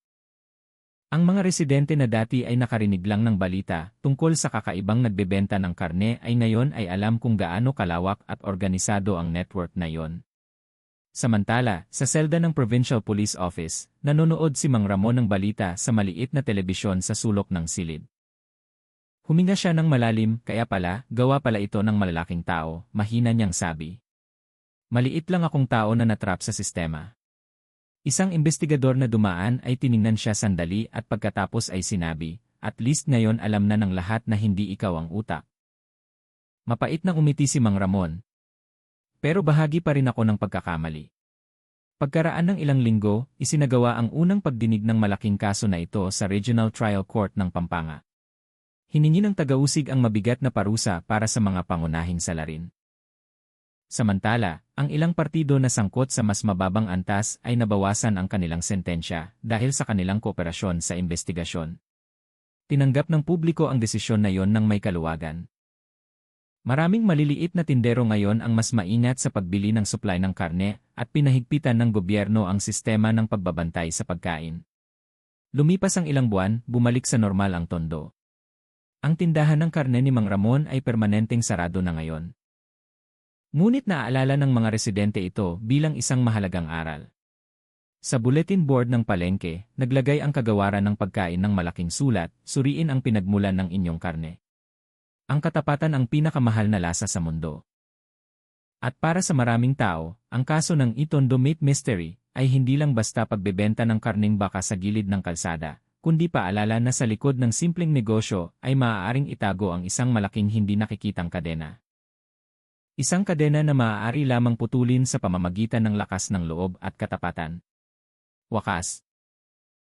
Ang mga residente na dati ay nakarinig lang ng balita tungkol sa kakaibang nagbebenta ng karne ay ngayon ay alam kung gaano kalawak at organisado ang network na yon. Samantala, sa selda ng Provincial Police Office, nanonood si Mang Ramon ng balita sa maliit na telebisyon sa sulok ng silid. Huminga siya ng malalim, kaya pala, gawa pala ito ng malalaking tao, mahina niyang sabi. Maliit lang akong tao na natrap sa sistema. Isang investigador na dumaan ay tiningnan siya sandali at pagkatapos ay sinabi, at least ngayon alam na ng lahat na hindi ikaw ang utak. Mapait na umiti si Mang Ramon. Pero bahagi pa rin ako ng pagkakamali. Pagkaraan ng ilang linggo, isinagawa ang unang pagdinig ng malaking kaso na ito sa Regional Trial Court ng Pampanga. Hiningi ng tagausig ang mabigat na parusa para sa mga pangunahing salarin. Samantala, ang ilang partido na sangkot sa mas mababang antas ay nabawasan ang kanilang sentensya dahil sa kanilang kooperasyon sa investigasyon. Tinanggap ng publiko ang desisyon na yon ng may kaluwagan. Maraming maliliit na tindero ngayon ang mas maingat sa pagbili ng supply ng karne at pinahigpitan ng gobyerno ang sistema ng pagbabantay sa pagkain. Lumipas ang ilang buwan, bumalik sa normal ang tondo. Ang tindahan ng karne ni Mang Ramon ay permanenteng sarado na ngayon. Ngunit naaalala ng mga residente ito bilang isang mahalagang aral. Sa bulletin board ng palengke, naglagay ang kagawaran ng pagkain ng malaking sulat, suriin ang pinagmulan ng inyong karne. Ang katapatan ang pinakamahal na lasa sa mundo. At para sa maraming tao, ang kaso ng Itondo Meat Mystery ay hindi lang basta pagbebenta ng karning baka sa gilid ng kalsada, kundi paalala na sa likod ng simpleng negosyo ay maaaring itago ang isang malaking hindi nakikitang kadena. Isang kadena na maaari lamang putulin sa pamamagitan ng lakas ng loob at katapatan. Wakas.